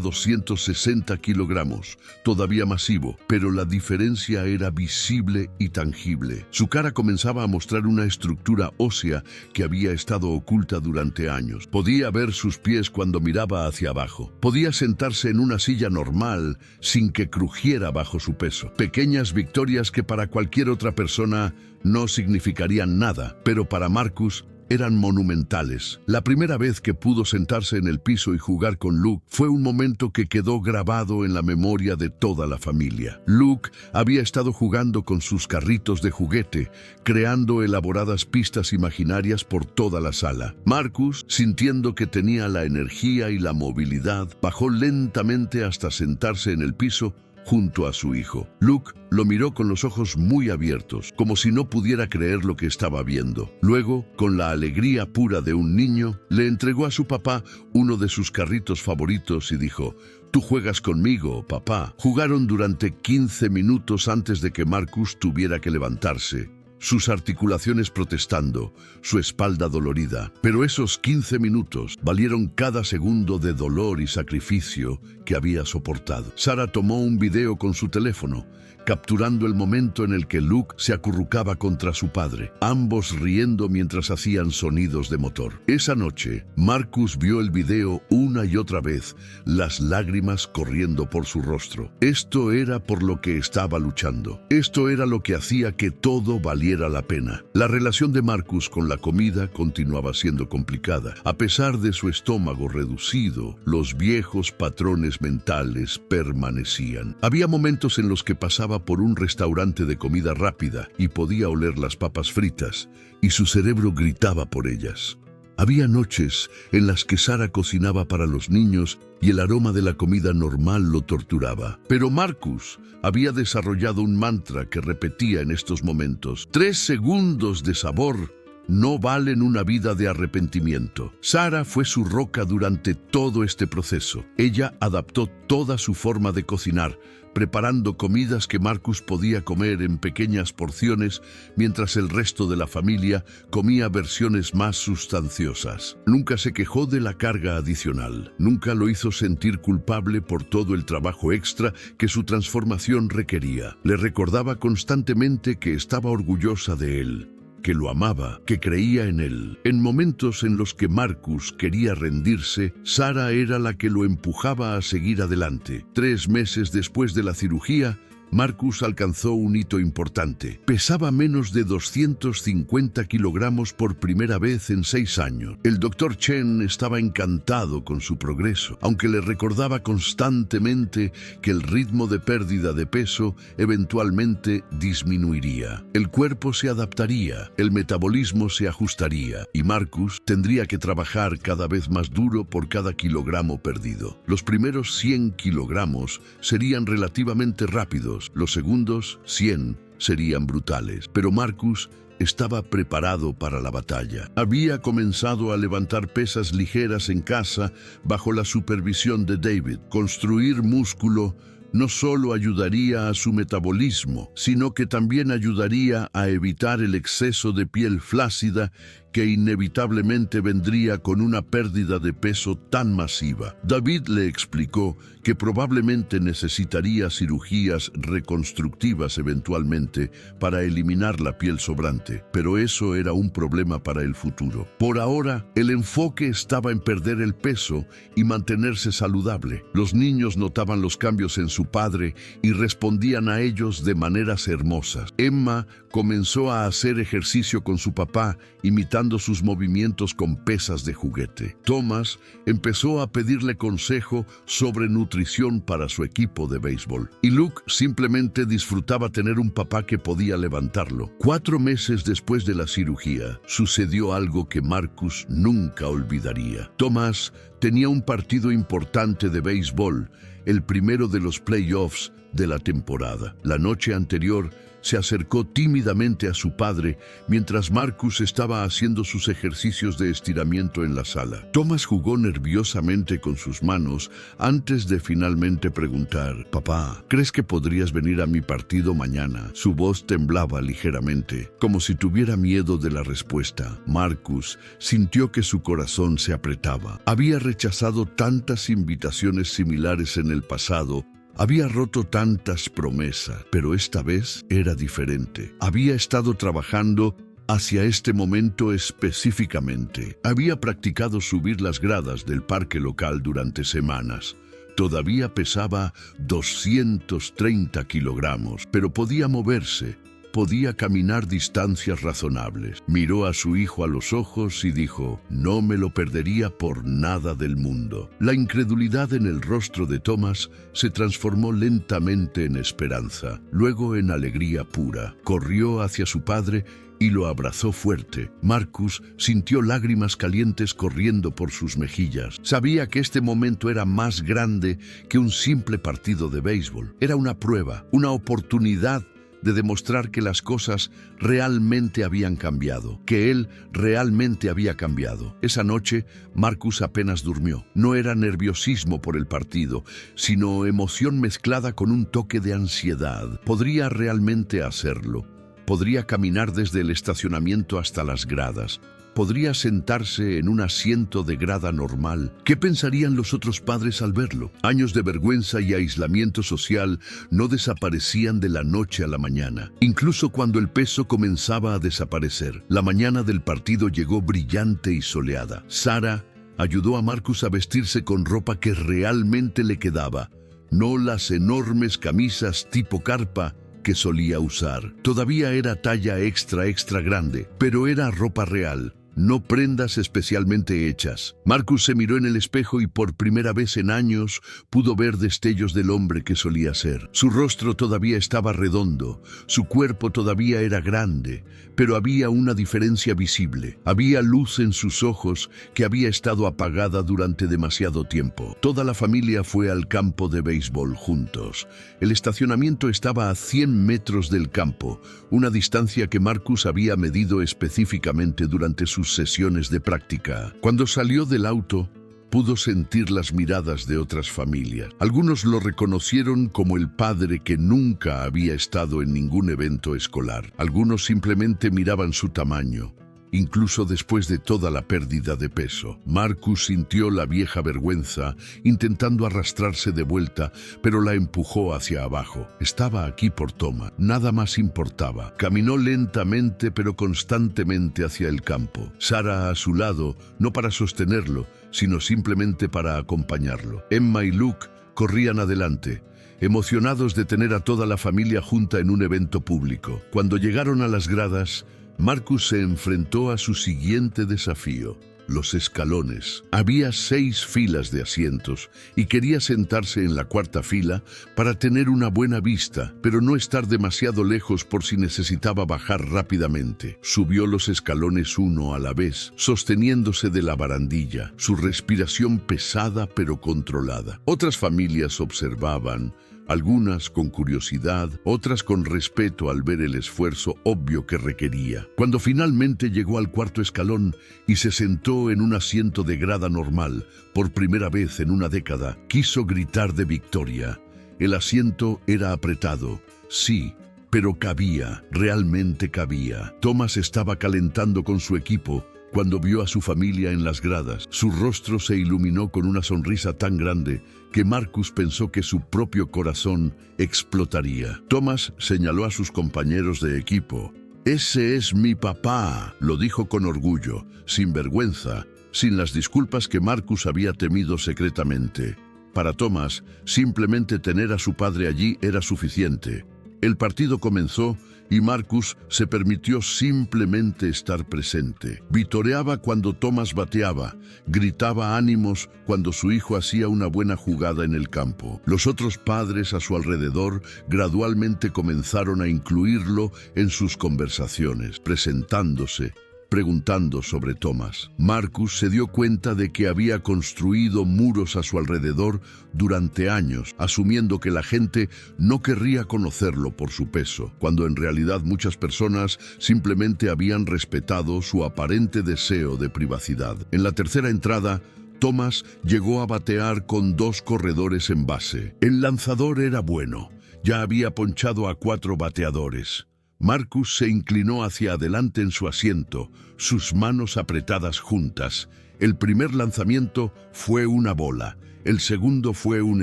260 kilogramos, todavía masivo, pero la diferencia era visible y tangible. Su cara comenzaba a mostrar una estructura ósea que había estado oculta durante años. Podía ver sus pies cuando miraba hacia abajo. Podía sentarse en una silla normal sin que crujiera bajo su peso. Pequeñas victorias que para cualquier otra persona no significarían nada, pero para Marcus eran monumentales. La primera vez que pudo sentarse en el piso y jugar con Luke fue un momento que quedó grabado en la memoria de toda la familia. Luke había estado jugando con sus carritos de juguete, creando elaboradas pistas imaginarias por toda la sala. Marcus, sintiendo que tenía la energía y la movilidad, bajó lentamente hasta sentarse en el piso junto a su hijo. Luke lo miró con los ojos muy abiertos, como si no pudiera creer lo que estaba viendo. Luego, con la alegría pura de un niño, le entregó a su papá uno de sus carritos favoritos y dijo: «Tú juegas conmigo, papá». Jugaron durante 15 minutos antes de que Marcus tuviera que levantarse, sus articulaciones protestando, su espalda dolorida. Pero esos 15 minutos valieron cada segundo de dolor y sacrificio que había soportado. Sarah tomó un video con su teléfono, capturando el momento en el que Luke se acurrucaba contra su padre, ambos riendo mientras hacían sonidos de motor. Esa noche, Marcus vio el video una y otra vez, las lágrimas corriendo por su rostro. Esto era por lo que estaba luchando. Esto era lo que hacía que todo valiera la pena. La relación de Marcus con la comida continuaba siendo complicada. A pesar de su estómago reducido, los viejos patrones mentales permanecían. Había momentos en los que pasaba por un restaurante de comida rápida y podía oler las papas fritas, y su cerebro gritaba por ellas. Había noches en las que Sarah cocinaba para los niños y el aroma de la comida normal lo torturaba. Pero Marcus había desarrollado un mantra que repetía en estos momentos: 3 segundos de sabor no valen una vida de arrepentimiento. Sarah fue su roca durante todo este proceso. Ella adaptó toda su forma de cocinar, preparando comidas que Marcus podía comer en pequeñas porciones, mientras el resto de la familia comía versiones más sustanciosas. Nunca se quejó de la carga adicional. Nunca lo hizo sentir culpable por todo el trabajo extra que su transformación requería. Le recordaba constantemente que estaba orgullosa de él, que lo amaba, que creía en él. En momentos en los que Marcus quería rendirse, Sarah era la que lo empujaba a seguir adelante. 3 meses después de la cirugía, Marcus alcanzó un hito importante. Pesaba menos de 250 kilogramos por primera vez en 6 años. El Dr. Chen estaba encantado con su progreso, aunque le recordaba constantemente que el ritmo de pérdida de peso eventualmente disminuiría. El cuerpo se adaptaría, el metabolismo se ajustaría, y Marcus tendría que trabajar cada vez más duro por cada kilogramo perdido. Los primeros 100 kilogramos serían relativamente rápidos. Los segundos 100 serían brutales, pero Marcus estaba preparado para la batalla. Había comenzado a levantar pesas ligeras en casa bajo la supervisión de David. Construir músculo no solo ayudaría a su metabolismo, sino que también ayudaría a evitar el exceso de piel flácida que inevitablemente vendría con una pérdida de peso tan masiva. David le explicó que probablemente necesitaría cirugías reconstructivas eventualmente para eliminar la piel sobrante, pero eso era un problema para el futuro. Por ahora, el enfoque estaba en perder el peso y mantenerse saludable. Los niños notaban los cambios en su padre y respondían a ellos de maneras hermosas. Emma comenzó a hacer ejercicio con su papá, imitando sus movimientos con pesas de juguete. Thomas empezó a pedirle consejo sobre nutrición para su equipo de béisbol. Y Luke simplemente disfrutaba tener un papá que podía levantarlo. 4 meses después de la cirugía, sucedió algo que Marcus nunca olvidaría. Thomas tenía un partido importante de béisbol, el primero de los playoffs de la temporada. La noche anterior se acercó tímidamente a su padre mientras Marcus estaba haciendo sus ejercicios de estiramiento en la sala. Thomas jugó nerviosamente con sus manos antes de finalmente preguntar: «Papá, ¿crees que podrías venir a mi partido mañana?». Su voz temblaba ligeramente, como si tuviera miedo de la respuesta. Marcus sintió que su corazón se apretaba. Había rechazado tantas invitaciones similares en el pasado. Había roto tantas promesas, pero esta vez era diferente. Había estado trabajando hacia este momento específicamente. Había practicado subir las gradas del parque local durante semanas. Todavía pesaba 230 kilogramos, pero podía moverse. Podía caminar distancias razonables. Miró a su hijo a los ojos y dijo: «No me lo perdería por nada del mundo». La incredulidad en el rostro de Thomas se transformó lentamente en esperanza, luego en alegría pura. Corrió hacia su padre y lo abrazó fuerte. Marcus sintió lágrimas calientes corriendo por sus mejillas. Sabía que este momento era más grande que un simple partido de béisbol. Era una prueba, una oportunidad de demostrar que las cosas realmente habían cambiado, que él realmente había cambiado. Esa noche, Marcus apenas durmió. No era nerviosismo por el partido, sino emoción mezclada con un toque de ansiedad. ¿Podría realmente hacerlo? Podría caminar desde el estacionamiento hasta las gradas. Podría sentarse en un asiento de grada normal. ¿Qué pensarían los otros padres al verlo? Años de vergüenza y aislamiento social no desaparecían de la noche a la mañana, incluso cuando el peso comenzaba a desaparecer. La mañana del partido llegó brillante y soleada. Sara ayudó a Marcus a vestirse con ropa que realmente le quedaba, no las enormes camisas tipo carpa que solía usar. Todavía era talla extra grande, pero era ropa real, no prendas especialmente hechas. Marcus se miró en el espejo y por primera vez en años pudo ver destellos del hombre que solía ser. Su rostro todavía estaba redondo, su cuerpo todavía era grande, pero había una diferencia visible. Había luz en sus ojos que había estado apagada durante demasiado tiempo. Toda la familia fue al campo de béisbol juntos. El estacionamiento estaba a 100 metros del campo, una distancia que Marcus había medido específicamente durante sus sesiones de práctica. Cuando salió del auto, pudo sentir las miradas de otras familias. Algunos lo reconocieron como el padre que nunca había estado en ningún evento escolar. Algunos simplemente miraban su tamaño, incluso después de toda la pérdida de peso. Marcus sintió la vieja vergüenza, intentando arrastrarse de vuelta, pero la empujó hacia abajo. Estaba aquí por Thomas. Nada más importaba. Caminó lentamente pero constantemente hacia el campo. Sara a su lado, no para sostenerlo, sino simplemente para acompañarlo. Emma y Luke corrían adelante, emocionados de tener a toda la familia junta en un evento público. Cuando llegaron a las gradas, Marcus se enfrentó a su siguiente desafío: los escalones. Había 6 filas de asientos y quería sentarse en la 4ª fila para tener una buena vista, pero no estar demasiado lejos por si necesitaba bajar rápidamente. Subió los escalones uno a la vez, sosteniéndose de la barandilla, su respiración pesada pero controlada. Otras familias observaban, algunas con curiosidad, otras con respeto al ver el esfuerzo obvio que requería. Cuando finalmente llegó al 4º escalón y se sentó en un asiento de grada normal, por primera vez en una década, quiso gritar de victoria. El asiento era apretado, sí, pero cabía, realmente cabía. Thomas estaba calentando con su equipo cuando vio a su familia en las gradas. Su rostro se iluminó con una sonrisa tan grande que Marcus pensó que su propio corazón explotaría. Thomas señaló a sus compañeros de equipo. «Ese es mi papá», lo dijo con orgullo, sin vergüenza, sin las disculpas que Marcus había temido secretamente. Para Thomas, simplemente tener a su padre allí era suficiente. El partido comenzó y Marcus se permitió simplemente estar presente. Vitoreaba cuando Thomas bateaba, gritaba ánimos cuando su hijo hacía una buena jugada en el campo. Los otros padres a su alrededor gradualmente comenzaron a incluirlo en sus conversaciones, presentándose, preguntando sobre Thomas. Marcus se dio cuenta de que había construido muros a su alrededor durante años, asumiendo que la gente no querría conocerlo por su peso, cuando en realidad muchas personas simplemente habían respetado su aparente deseo de privacidad. En la tercera entrada, Thomas llegó a batear con 2 corredores en base. El lanzador era bueno, ya había ponchado a 4 bateadores. Marcus se inclinó hacia adelante en su asiento, sus manos apretadas juntas. El primer lanzamiento fue una bola, el segundo fue un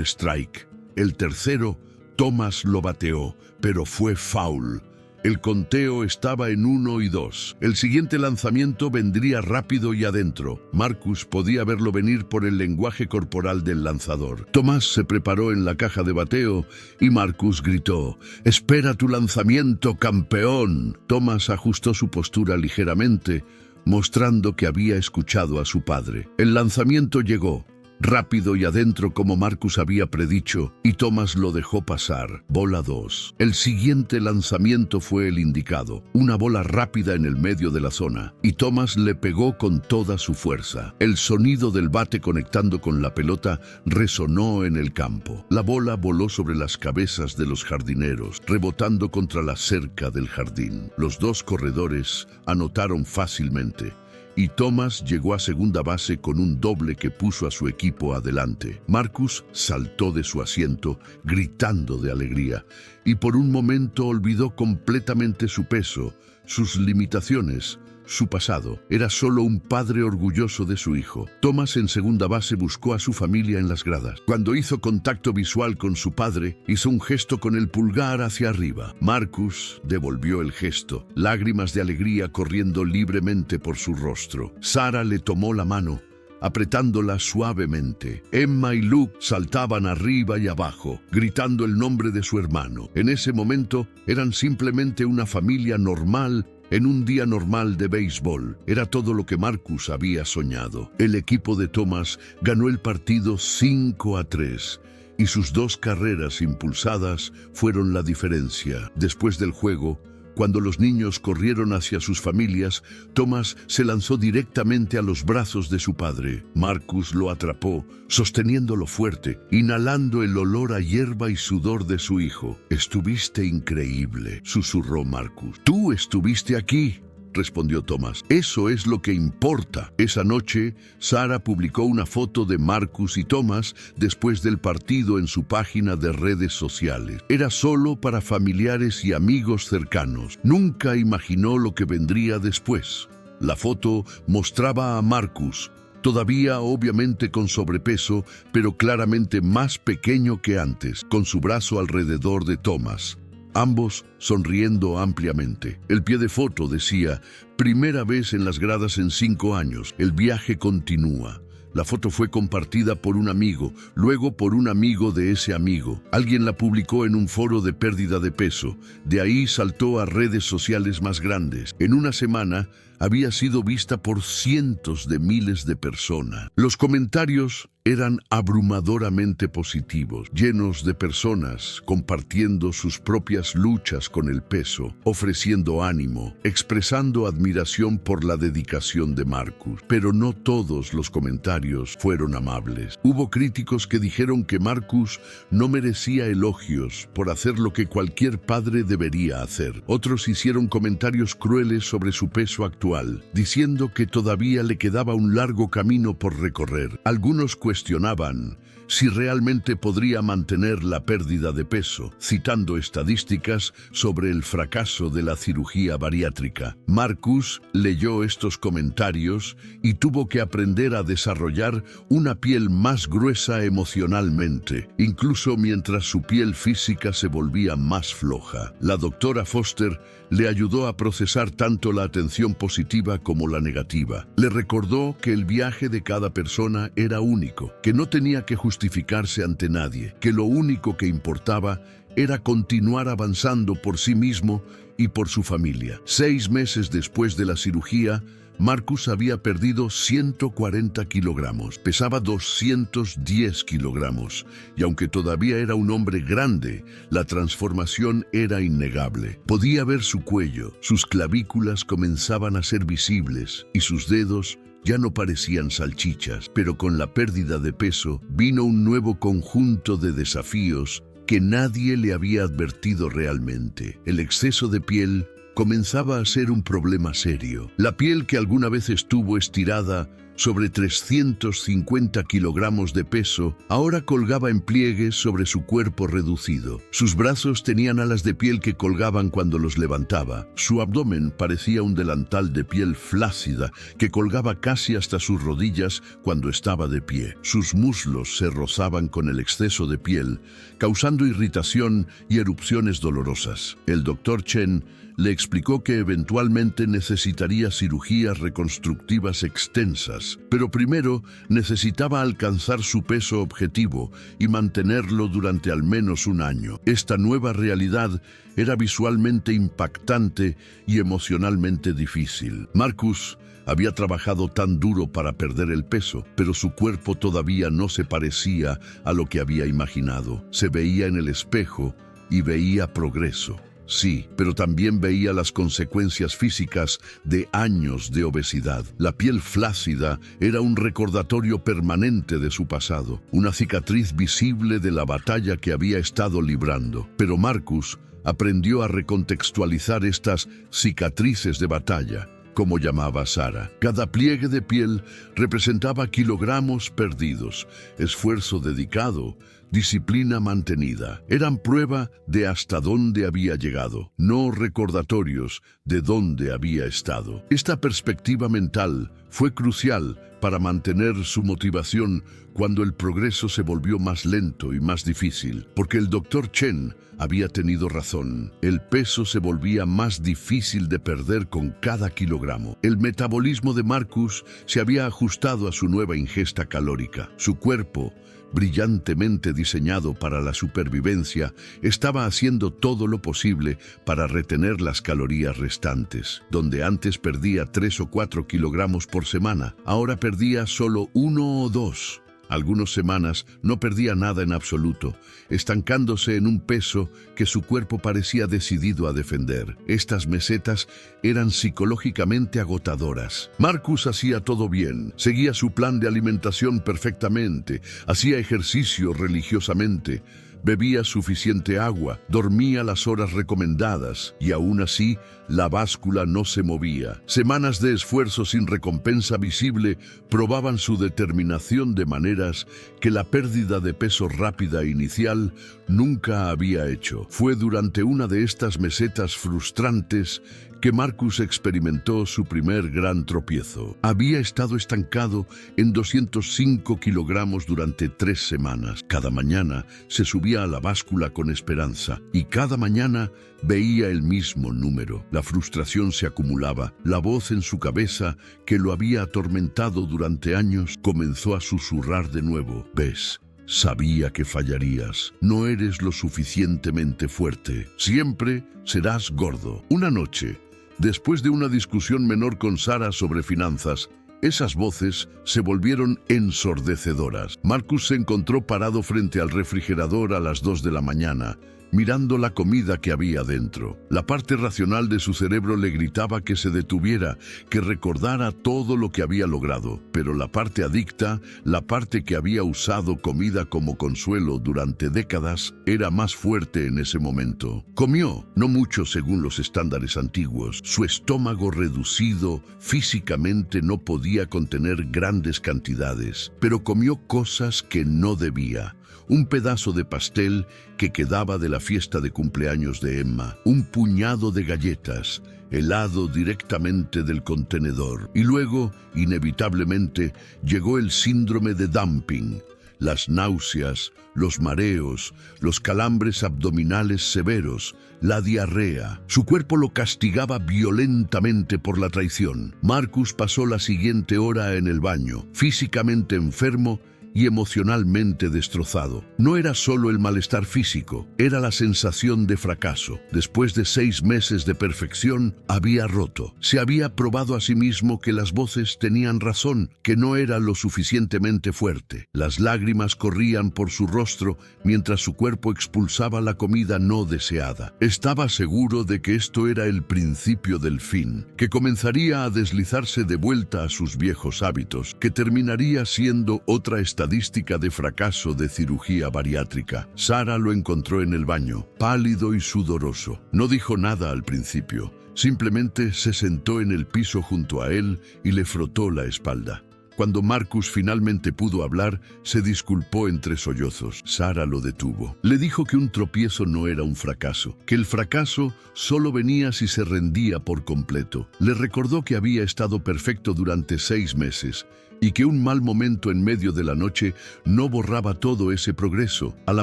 strike. El tercero, Thomas lo bateó, pero fue foul. El conteo estaba en 1 y 2. El siguiente lanzamiento vendría rápido y adentro. Marcus podía verlo venir por el lenguaje corporal del lanzador. Thomas se preparó en la caja de bateo y Marcus gritó: «¡Espera tu lanzamiento, campeón!». Thomas ajustó su postura ligeramente, mostrando que había escuchado a su padre. El lanzamiento llegó, rápido y adentro como Marcus había predicho, y Thomas lo dejó pasar. Bola 2. El siguiente lanzamiento fue el indicado, una bola rápida en el medio de la zona, y Thomas le pegó con toda su fuerza. El sonido del bate conectando con la pelota resonó en el campo. La bola voló sobre las cabezas de los jardineros, rebotando contra la cerca del jardín. Los 2 corredores anotaron fácilmente, y Thomas llegó a segunda base con un doble que puso a su equipo adelante. Marcus saltó de su asiento, gritando de alegría, y por un momento olvidó completamente su peso, sus limitaciones, su pasado. Era solo un padre orgulloso de su hijo. Thomas en segunda base buscó a su familia en las gradas. Cuando hizo contacto visual con su padre, hizo un gesto con el pulgar hacia arriba. Marcus devolvió el gesto, lágrimas de alegría corriendo libremente por su rostro. Sarah le tomó la mano, apretándola suavemente. Emma y Luke saltaban arriba y abajo, gritando el nombre de su hermano. En ese momento eran simplemente una familia normal en un día normal de béisbol. Era todo lo que Marcus había soñado. El equipo de Thomas ganó el partido 5-3 y sus 2 carreras impulsadas fueron la diferencia. Después del juego, cuando los niños corrieron hacia sus familias, Thomas se lanzó directamente a los brazos de su padre. Marcus lo atrapó, sosteniéndolo fuerte, inhalando el olor a hierba y sudor de su hijo. «Estuviste increíble», susurró Marcus. «Tú estuviste aquí», respondió Thomas. «Eso es lo que importa». Esa noche, Sarah publicó una foto de Marcus y Thomas después del partido en su página de redes sociales. Era solo para familiares y amigos cercanos. Nunca imaginó lo que vendría después. La foto mostraba a Marcus, todavía obviamente con sobrepeso, pero claramente más pequeño que antes, con su brazo alrededor de Thomas, ambos sonriendo ampliamente. El pie de foto decía: «Primera vez en las gradas en 5 años. El viaje continúa». La foto fue compartida por un amigo, luego por un amigo de ese amigo. Alguien la publicó en un foro de pérdida de peso. De ahí saltó a redes sociales más grandes. En una semana había sido vista por cientos de miles de personas. Los comentarios eran abrumadoramente positivos, llenos de personas compartiendo sus propias luchas con el peso, ofreciendo ánimo, expresando admiración por la dedicación de Marcus. Pero no todos los comentarios fueron amables. Hubo críticos que dijeron que Marcus no merecía elogios por hacer lo que cualquier padre debería hacer. Otros hicieron comentarios crueles sobre su peso actual, diciendo que todavía le quedaba un largo camino por recorrer. Algunos cuestionaban si realmente podría mantener la pérdida de peso, citando estadísticas sobre el fracaso de la cirugía bariátrica. Marcus leyó estos comentarios y tuvo que aprender a desarrollar una piel más gruesa emocionalmente, incluso mientras su piel física se volvía más floja. La doctora Foster le ayudó a procesar tanto la atención positiva como la negativa. Le recordó que el viaje de cada persona era único, que no tenía que justificarse ante nadie, que lo único que importaba era continuar avanzando por sí mismo y por su familia. 6 meses después de la cirugía, Marcus había perdido 140 kilogramos, pesaba 210 kilogramos, y aunque todavía era un hombre grande, la transformación era innegable. Podía ver su cuello, sus clavículas comenzaban a ser visibles, y sus dedos ya no parecían salchichas, pero con la pérdida de peso vino un nuevo conjunto de desafíos que nadie le había advertido realmente. El exceso de piel comenzaba a ser un problema serio. La piel que alguna vez estuvo estirada sobre 350 kilogramos de peso, ahora colgaba en pliegues sobre su cuerpo reducido. Sus brazos tenían alas de piel que colgaban cuando los levantaba. Su abdomen parecía un delantal de piel flácida que colgaba casi hasta sus rodillas cuando estaba de pie. Sus muslos se rozaban con el exceso de piel, causando irritación y erupciones dolorosas. El Dr. Chen le explicó que eventualmente necesitaría cirugías reconstructivas extensas, pero primero necesitaba alcanzar su peso objetivo y mantenerlo durante al menos un año. Esta nueva realidad era visualmente impactante y emocionalmente difícil. Marcus había trabajado tan duro para perder el peso, pero su cuerpo todavía no se parecía a lo que había imaginado. Se veía en el espejo y veía progreso. Sí, pero también veía las consecuencias físicas de años de obesidad. La piel flácida era un recordatorio permanente de su pasado, una cicatriz visible de la batalla que había estado librando. Pero Marcus aprendió a recontextualizar estas cicatrices de batalla, como llamaba Sara. Cada pliegue de piel representaba kilogramos perdidos, esfuerzo dedicado, disciplina mantenida. Eran prueba de hasta dónde había llegado, no recordatorios de dónde había estado. Esta perspectiva mental fue crucial para mantener su motivación cuando el progreso se volvió más lento y más difícil, porque el Dr. Chen había tenido razón. El peso se volvía más difícil de perder con cada kilogramo. El metabolismo de Marcus se había ajustado a su nueva ingesta calórica. Su cuerpo, brillantemente diseñado para la supervivencia, estaba haciendo todo lo posible para retener las calorías restantes. Donde antes perdía 3 o 4 kilogramos por semana, ahora perdía solo 1 o 2. Algunas semanas no perdía nada en absoluto, estancándose en un peso que su cuerpo parecía decidido a defender. Estas mesetas eran psicológicamente agotadoras. Marcus hacía todo bien, seguía su plan de alimentación perfectamente, hacía ejercicio religiosamente, bebía suficiente agua, dormía las horas recomendadas y aún así la báscula no se movía. Semanas de esfuerzo sin recompensa visible probaban su determinación de maneras que la pérdida de peso rápida inicial nunca había hecho. Fue durante una de estas mesetas frustrantes que Marcus experimentó su primer gran tropiezo. Había estado estancado en 205 kilogramos durante 3 semanas. Cada mañana se subía a la báscula con esperanza y cada mañana veía el mismo número. La frustración se acumulaba. La voz en su cabeza, que lo había atormentado durante años, comenzó a susurrar de nuevo. ¿Ves? Sabía que fallarías. No eres lo suficientemente fuerte. Siempre serás gordo. Una noche, después de una discusión menor con Sara sobre finanzas, esas voces se volvieron ensordecedoras. Marcus se encontró parado frente al refrigerador a las 2 de la mañana, mirando la comida que había dentro. La parte racional de su cerebro le gritaba que se detuviera, que recordara todo lo que había logrado. Pero la parte adicta, la parte que había usado comida como consuelo durante décadas, era más fuerte en ese momento. Comió, no mucho según los estándares antiguos. Su estómago reducido físicamente no podía contener grandes cantidades, pero comió cosas que no debía. Un pedazo de pastel que quedaba de la fiesta de cumpleaños de Emma, un puñado de galletas, helado directamente del contenedor. Y luego, inevitablemente, llegó el síndrome de dumping, las náuseas, los mareos, los calambres abdominales severos, la diarrea. Su cuerpo lo castigaba violentamente por la traición. Marcus pasó la siguiente hora en el baño, físicamente enfermo y emocionalmente destrozado. No era solo el malestar físico, era la sensación de fracaso. Después de 6 meses de perfección, había roto. Se había probado a sí mismo que las voces tenían razón, que no era lo suficientemente fuerte. Las lágrimas corrían por su rostro mientras su cuerpo expulsaba la comida no deseada. Estaba seguro de que esto era el principio del fin, que comenzaría a deslizarse de vuelta a sus viejos hábitos, que terminaría siendo otra estadística de fracaso de cirugía bariátrica. Sara lo encontró en el baño, pálido y sudoroso. No dijo nada al principio, simplemente se sentó en el piso junto a él y le frotó la espalda. Cuando Marcus finalmente pudo hablar, se disculpó entre sollozos. Sara lo detuvo. Le dijo que un tropiezo no era un fracaso, que el fracaso solo venía si se rendía por completo. Le recordó que había estado perfecto durante 6 meses y que un mal momento en medio de la noche no borraba todo ese progreso. A la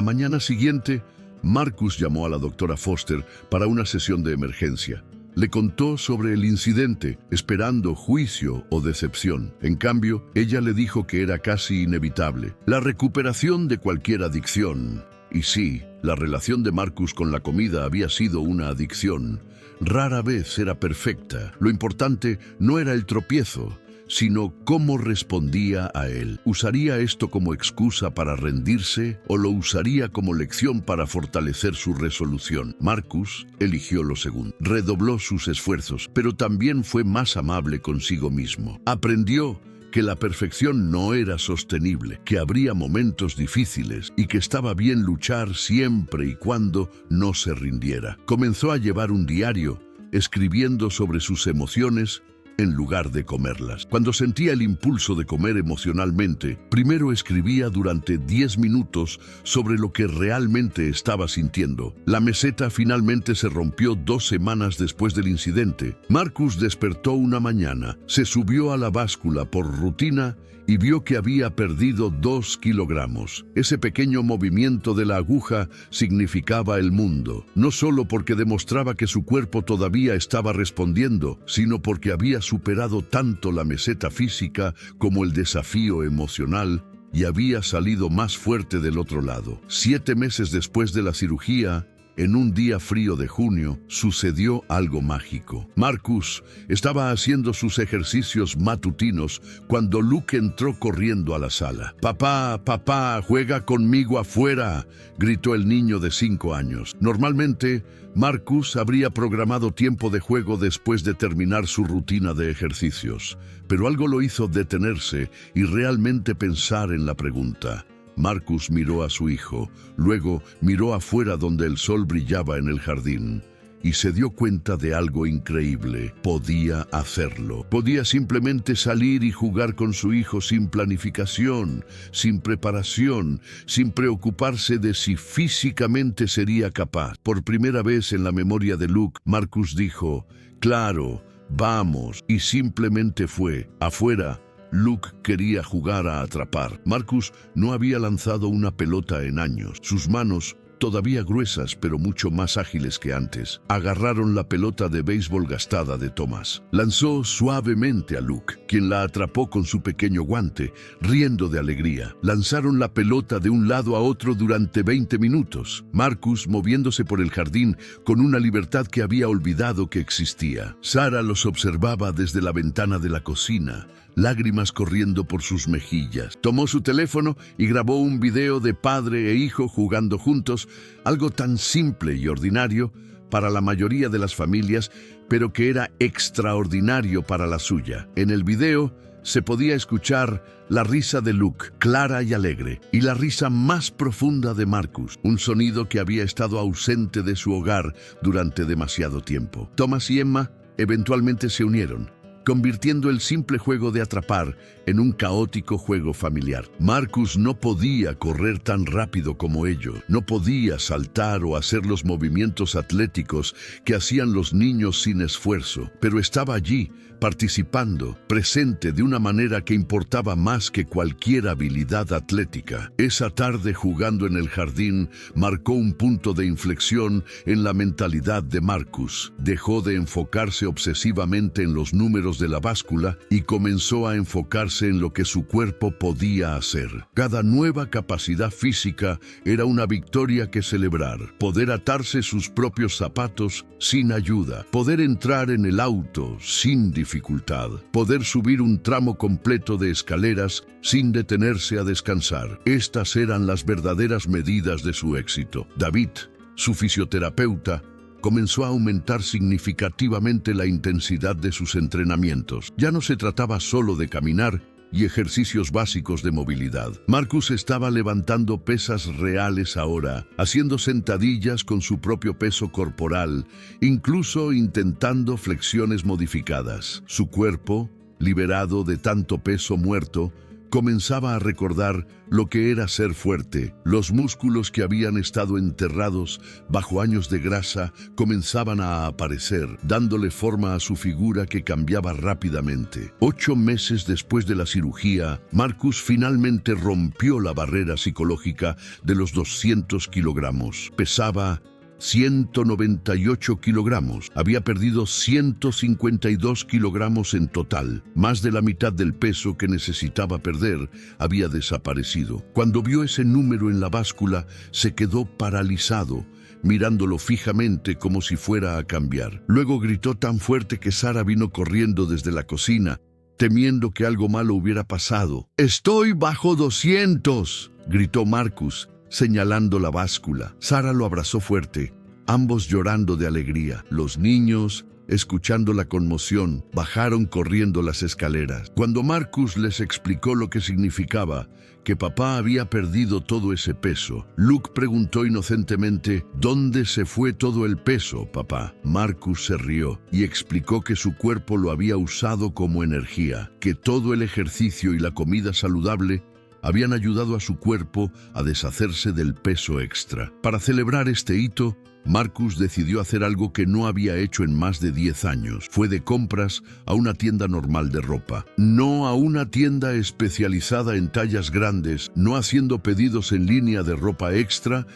mañana siguiente, Marcus llamó a la doctora Foster para una sesión de emergencia. Le contó sobre el incidente, esperando juicio o decepción. En cambio, ella le dijo que era casi inevitable. La recuperación de cualquier adicción. Y sí, la relación de Marcus con la comida había sido una adicción. Rara vez era perfecta. Lo importante no era el tropiezo, sino cómo respondía a él. ¿Usaría esto como excusa para rendirse o lo usaría como lección para fortalecer su resolución? Marcus eligió lo segundo. Redobló sus esfuerzos, pero también fue más amable consigo mismo. Aprendió que la perfección no era sostenible, que habría momentos difíciles y que estaba bien luchar siempre y cuando no se rindiera. Comenzó a llevar un diario, escribiendo sobre sus emociones en lugar de comerlas. Cuando sentía el impulso de comer emocionalmente, primero escribía durante 10 minutos sobre lo que realmente estaba sintiendo. La meseta finalmente se rompió 2 semanas después del incidente. Marcus despertó una mañana, se subió a la báscula por rutina y vio que había perdido 2 kilogramos. Ese pequeño movimiento de la aguja significaba el mundo, no solo porque demostraba que su cuerpo todavía estaba respondiendo, sino porque había superado tanto la meseta física como el desafío emocional y había salido más fuerte del otro lado. 7 meses después de la cirugía, en un día frío de junio, sucedió algo mágico. Marcus estaba haciendo sus ejercicios matutinos cuando Luke entró corriendo a la sala. «Papá, papá, juega conmigo afuera», gritó el niño de 5 años. Normalmente, Marcus habría programado tiempo de juego después de terminar su rutina de ejercicios, pero algo lo hizo detenerse y realmente pensar en la pregunta. Marcus miró a su hijo, luego miró afuera donde el sol brillaba en el jardín y se dio cuenta de algo increíble. Podía hacerlo. Podía simplemente salir y jugar con su hijo sin planificación, sin preparación, sin preocuparse de si físicamente sería capaz. Por primera vez en la memoria de Luke, Marcus dijo, «Claro, vamos», y simplemente fue. Afuera, Luke quería jugar a atrapar. Marcus no había lanzado una pelota en años. Sus manos, todavía gruesas pero mucho más ágiles que antes, agarraron la pelota de béisbol gastada de Thomas. Lanzó suavemente a Luke, quien la atrapó con su pequeño guante, riendo de alegría. Lanzaron la pelota de un lado a otro durante 20 minutos. Marcus moviéndose por el jardín con una libertad que había olvidado que existía. Sara los observaba desde la ventana de la cocina, lágrimas corriendo por sus mejillas. Tomó su teléfono y grabó un video de padre e hijo jugando juntos, algo tan simple y ordinario para la mayoría de las familias, pero que era extraordinario para la suya. En el video se podía escuchar la risa de Luke, clara y alegre, y la risa más profunda de Marcus, un sonido que había estado ausente de su hogar durante demasiado tiempo. Thomas y Emma eventualmente se unieron, convirtiendo el simple juego de atrapar en un caótico juego familiar. Marcus no podía correr tan rápido como ellos, no podía saltar o hacer los movimientos atléticos que hacían los niños sin esfuerzo, pero estaba allí, participando, presente de una manera que importaba más que cualquier habilidad atlética. Esa tarde jugando en el jardín marcó un punto de inflexión en la mentalidad de Marcus. Dejó de enfocarse obsesivamente en los números de la báscula y comenzó a enfocarse en lo que su cuerpo podía hacer. Cada nueva capacidad física era una victoria que celebrar. Poder atarse sus propios zapatos sin ayuda, poder entrar en el auto sin dificultad, poder subir un tramo completo de escaleras sin detenerse a descansar. Estas eran las verdaderas medidas de su éxito. David, su fisioterapeuta, comenzó a aumentar significativamente la intensidad de sus entrenamientos. Ya no se trataba solo de caminar y ejercicios básicos de movilidad. Marcus estaba levantando pesas reales ahora, haciendo sentadillas con su propio peso corporal, incluso intentando flexiones modificadas. Su cuerpo, liberado de tanto peso muerto, comenzaba a recordar lo que era ser fuerte. Los músculos que habían estado enterrados bajo años de grasa comenzaban a aparecer, dándole forma a su figura que cambiaba rápidamente. 8 meses después de la cirugía, Marcus finalmente rompió la barrera psicológica de los 200 kilogramos. Pesaba 198 kilogramos. Había perdido 152 kilogramos en total. Más de la mitad del peso que necesitaba perder había desaparecido. Cuando vio ese número en la báscula, se quedó paralizado, mirándolo fijamente como si fuera a cambiar. Luego gritó tan fuerte que Sara vino corriendo desde la cocina, temiendo que algo malo hubiera pasado. «¡Estoy bajo 200!», gritó Marcus, señalando la báscula. Sara lo abrazó fuerte, ambos llorando de alegría. Los niños, escuchando la conmoción, bajaron corriendo las escaleras. Cuando Marcus les explicó lo que significaba que papá había perdido todo ese peso, Luke preguntó inocentemente: «¿Dónde se fue todo el peso, papá?». Marcus se rió y explicó que su cuerpo lo había usado como energía, que todo el ejercicio y la comida saludable habían ayudado a su cuerpo a deshacerse del peso extra. Para celebrar este hito, Marcus decidió hacer algo que no había hecho en más de 10 años. Fue de compras a una tienda normal de ropa. No a una tienda especializada en tallas grandes, no haciendo pedidos en línea de ropa extra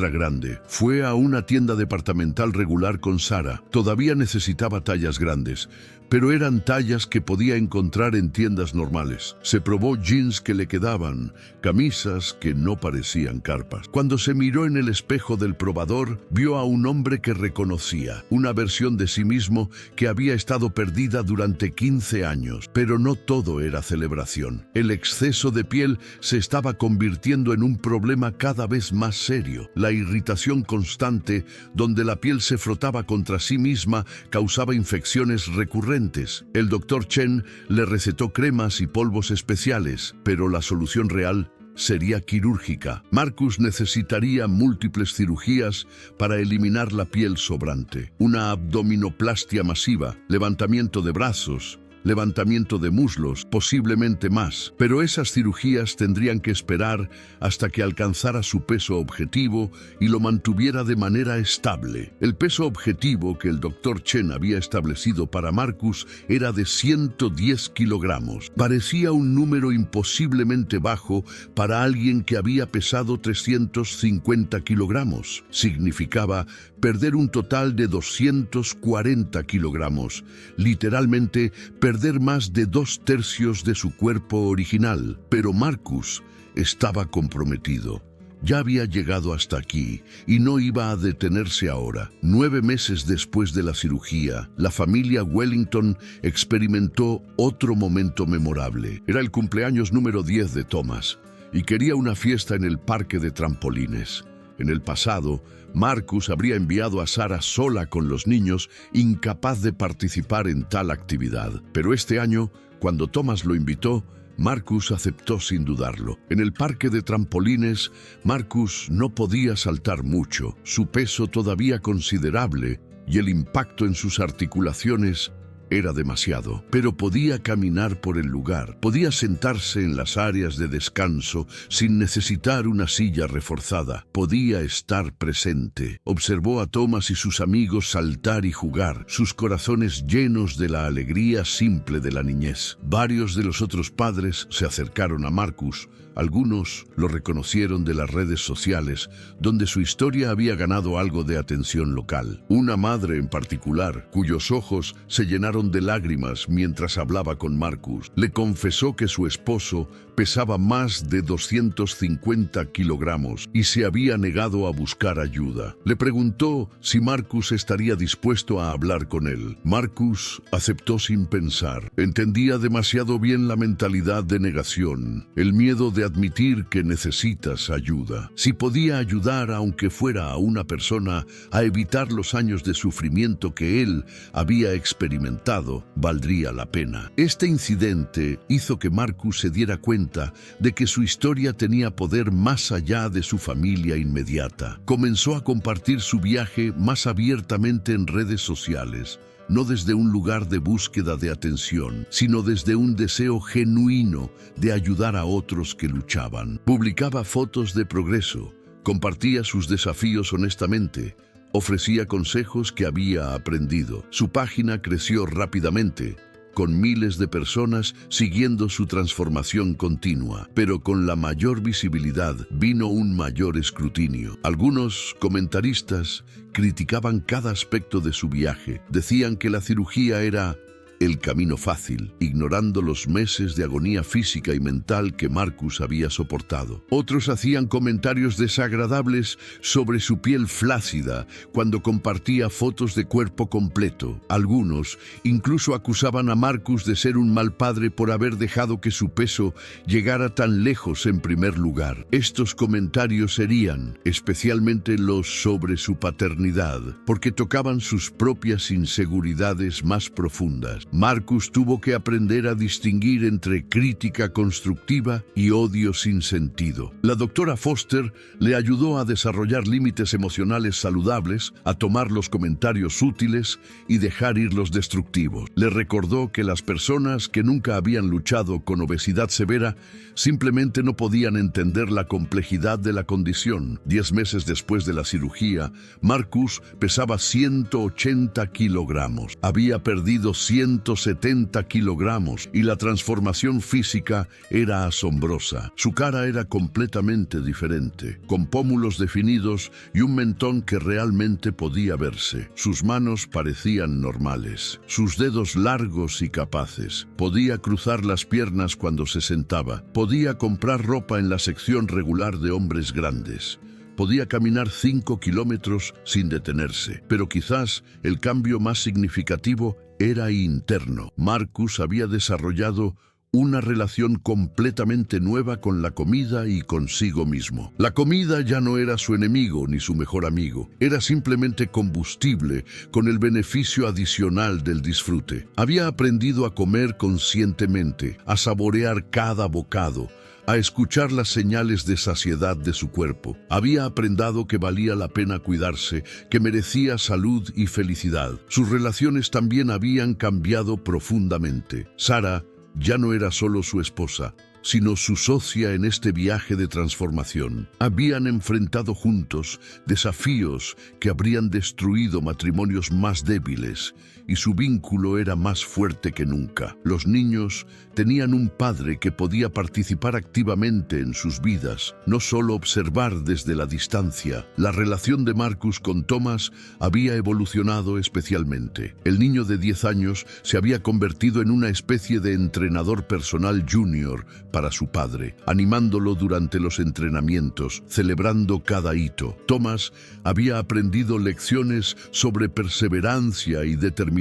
grande. Fue a una tienda departamental regular con Sara. Todavía necesitaba tallas grandes, pero eran tallas que podía encontrar en tiendas normales. Se probó jeans que le quedaban, camisas que no parecían carpas. Cuando se miró en el espejo del probador, vio a un hombre que reconocía, una versión de sí mismo que había estado perdida durante 15 años. Pero no todo era celebración. El exceso de piel se estaba convirtiendo en un problema cada vez más serio. La irritación constante, donde la piel se frotaba contra sí misma, causaba infecciones recurrentes. El doctor Chen le recetó cremas y polvos especiales, pero la solución real sería quirúrgica. Marcus necesitaría múltiples cirugías para eliminar la piel sobrante. Una abdominoplastia masiva, levantamiento de brazos, levantamiento de muslos, posiblemente más. Pero esas cirugías tendrían que esperar hasta que alcanzara su peso objetivo y lo mantuviera de manera estable. El peso objetivo que el Dr. Chen había establecido para Marcus era de 110 kilogramos. Parecía un número imposiblemente bajo para alguien que había pesado 350 kilogramos. Significaba perder un total de 240 kilogramos, literalmente perder más de 2/3 de su cuerpo original. Pero Marcus estaba comprometido. Ya había llegado hasta aquí y no iba a detenerse ahora. 9 meses después de la cirugía, la familia Wellington experimentó otro momento memorable. Era el cumpleaños número 10 de Thomas y quería una fiesta en el parque de trampolines. En el pasado, Marcus habría enviado a Sara sola con los niños, incapaz de participar en tal actividad. Pero este año, cuando Thomas lo invitó, Marcus aceptó sin dudarlo. En el parque de trampolines, Marcus no podía saltar mucho, su peso todavía considerable y el impacto en sus articulaciones era demasiado, pero podía caminar por el lugar, podía sentarse en las áreas de descanso sin necesitar una silla reforzada, podía estar presente. Observó a Thomas y sus amigos saltar y jugar, sus corazones llenos de la alegría simple de la niñez. Varios de los otros padres se acercaron a Marcus, Algunos lo reconocieron de las redes sociales, donde su historia había ganado algo de atención local. Una madre en particular, cuyos ojos se llenaron de lágrimas mientras hablaba con Marcus, le confesó que su esposo pesaba más de 250 kilogramos y se había negado a buscar ayuda. Le preguntó si Marcus estaría dispuesto a hablar con él. Marcus aceptó sin pensar. Entendía demasiado bien la mentalidad de negación, el miedo de admitir que necesitas ayuda. Si podía ayudar, aunque fuera a una persona, a evitar los años de sufrimiento que él había experimentado, valdría la pena. Este incidente hizo que Marcus se diera cuenta de que su historia tenía poder más allá de su familia inmediata. Comenzó a compartir su viaje más abiertamente en redes sociales, no desde un lugar de búsqueda de atención, sino desde un deseo genuino de ayudar a otros que luchaban. Publicaba fotos de progreso, compartía sus desafíos honestamente, ofrecía consejos que había aprendido. Su página creció rápidamente, con miles de personas siguiendo su transformación continua, pero con la mayor visibilidad vino un mayor escrutinio. Algunos comentaristas criticaban cada aspecto de su viaje, decían que la cirugía era el camino fácil, ignorando los meses de agonía física y mental que Marcus había soportado. Otros hacían comentarios desagradables sobre su piel flácida cuando compartía fotos de cuerpo completo. Algunos incluso acusaban a Marcus de ser un mal padre por haber dejado que su peso llegara tan lejos en primer lugar. Estos comentarios herían, especialmente los sobre su paternidad, porque tocaban sus propias inseguridades más profundas. Marcus tuvo que aprender a distinguir entre crítica constructiva y odio sin sentido. La doctora Foster le ayudó a desarrollar límites emocionales saludables, a tomar los comentarios útiles y dejar ir los destructivos. Le recordó que las personas que nunca habían luchado con obesidad severa simplemente no podían entender la complejidad de la condición. 10 meses después de la cirugía, Marcus pesaba 180 kilogramos. Había perdido 170 kilogramos y la transformación física era asombrosa. Su cara era completamente diferente, con pómulos definidos y un mentón que realmente podía verse. Sus manos parecían normales, sus dedos largos y capaces. Podía cruzar las piernas cuando se sentaba. Podía comprar ropa en la sección regular de hombres grandes. Podía caminar 5 kilómetros sin detenerse, pero quizás el cambio más significativo era interno. Marcus había desarrollado una relación completamente nueva con la comida y consigo mismo. La comida ya no era su enemigo ni su mejor amigo, era simplemente combustible con el beneficio adicional del disfrute. Había aprendido a comer conscientemente, a saborear cada bocado, a escuchar las señales de saciedad de su cuerpo. Había aprendido que valía la pena cuidarse, que merecía salud y felicidad. Sus relaciones también habían cambiado profundamente. Sara ya no era solo su esposa, sino su socia en este viaje de transformación. Habían enfrentado juntos desafíos que habrían destruido matrimonios más débiles, y su vínculo era más fuerte que nunca. Los niños tenían un padre que podía participar activamente en sus vidas, no solo observar desde la distancia. La relación de Marcus con Thomas había evolucionado especialmente. El niño de 10 años se había convertido en una especie de entrenador personal junior para su padre, animándolo durante los entrenamientos, celebrando cada hito. Thomas había aprendido lecciones sobre perseverancia y determinación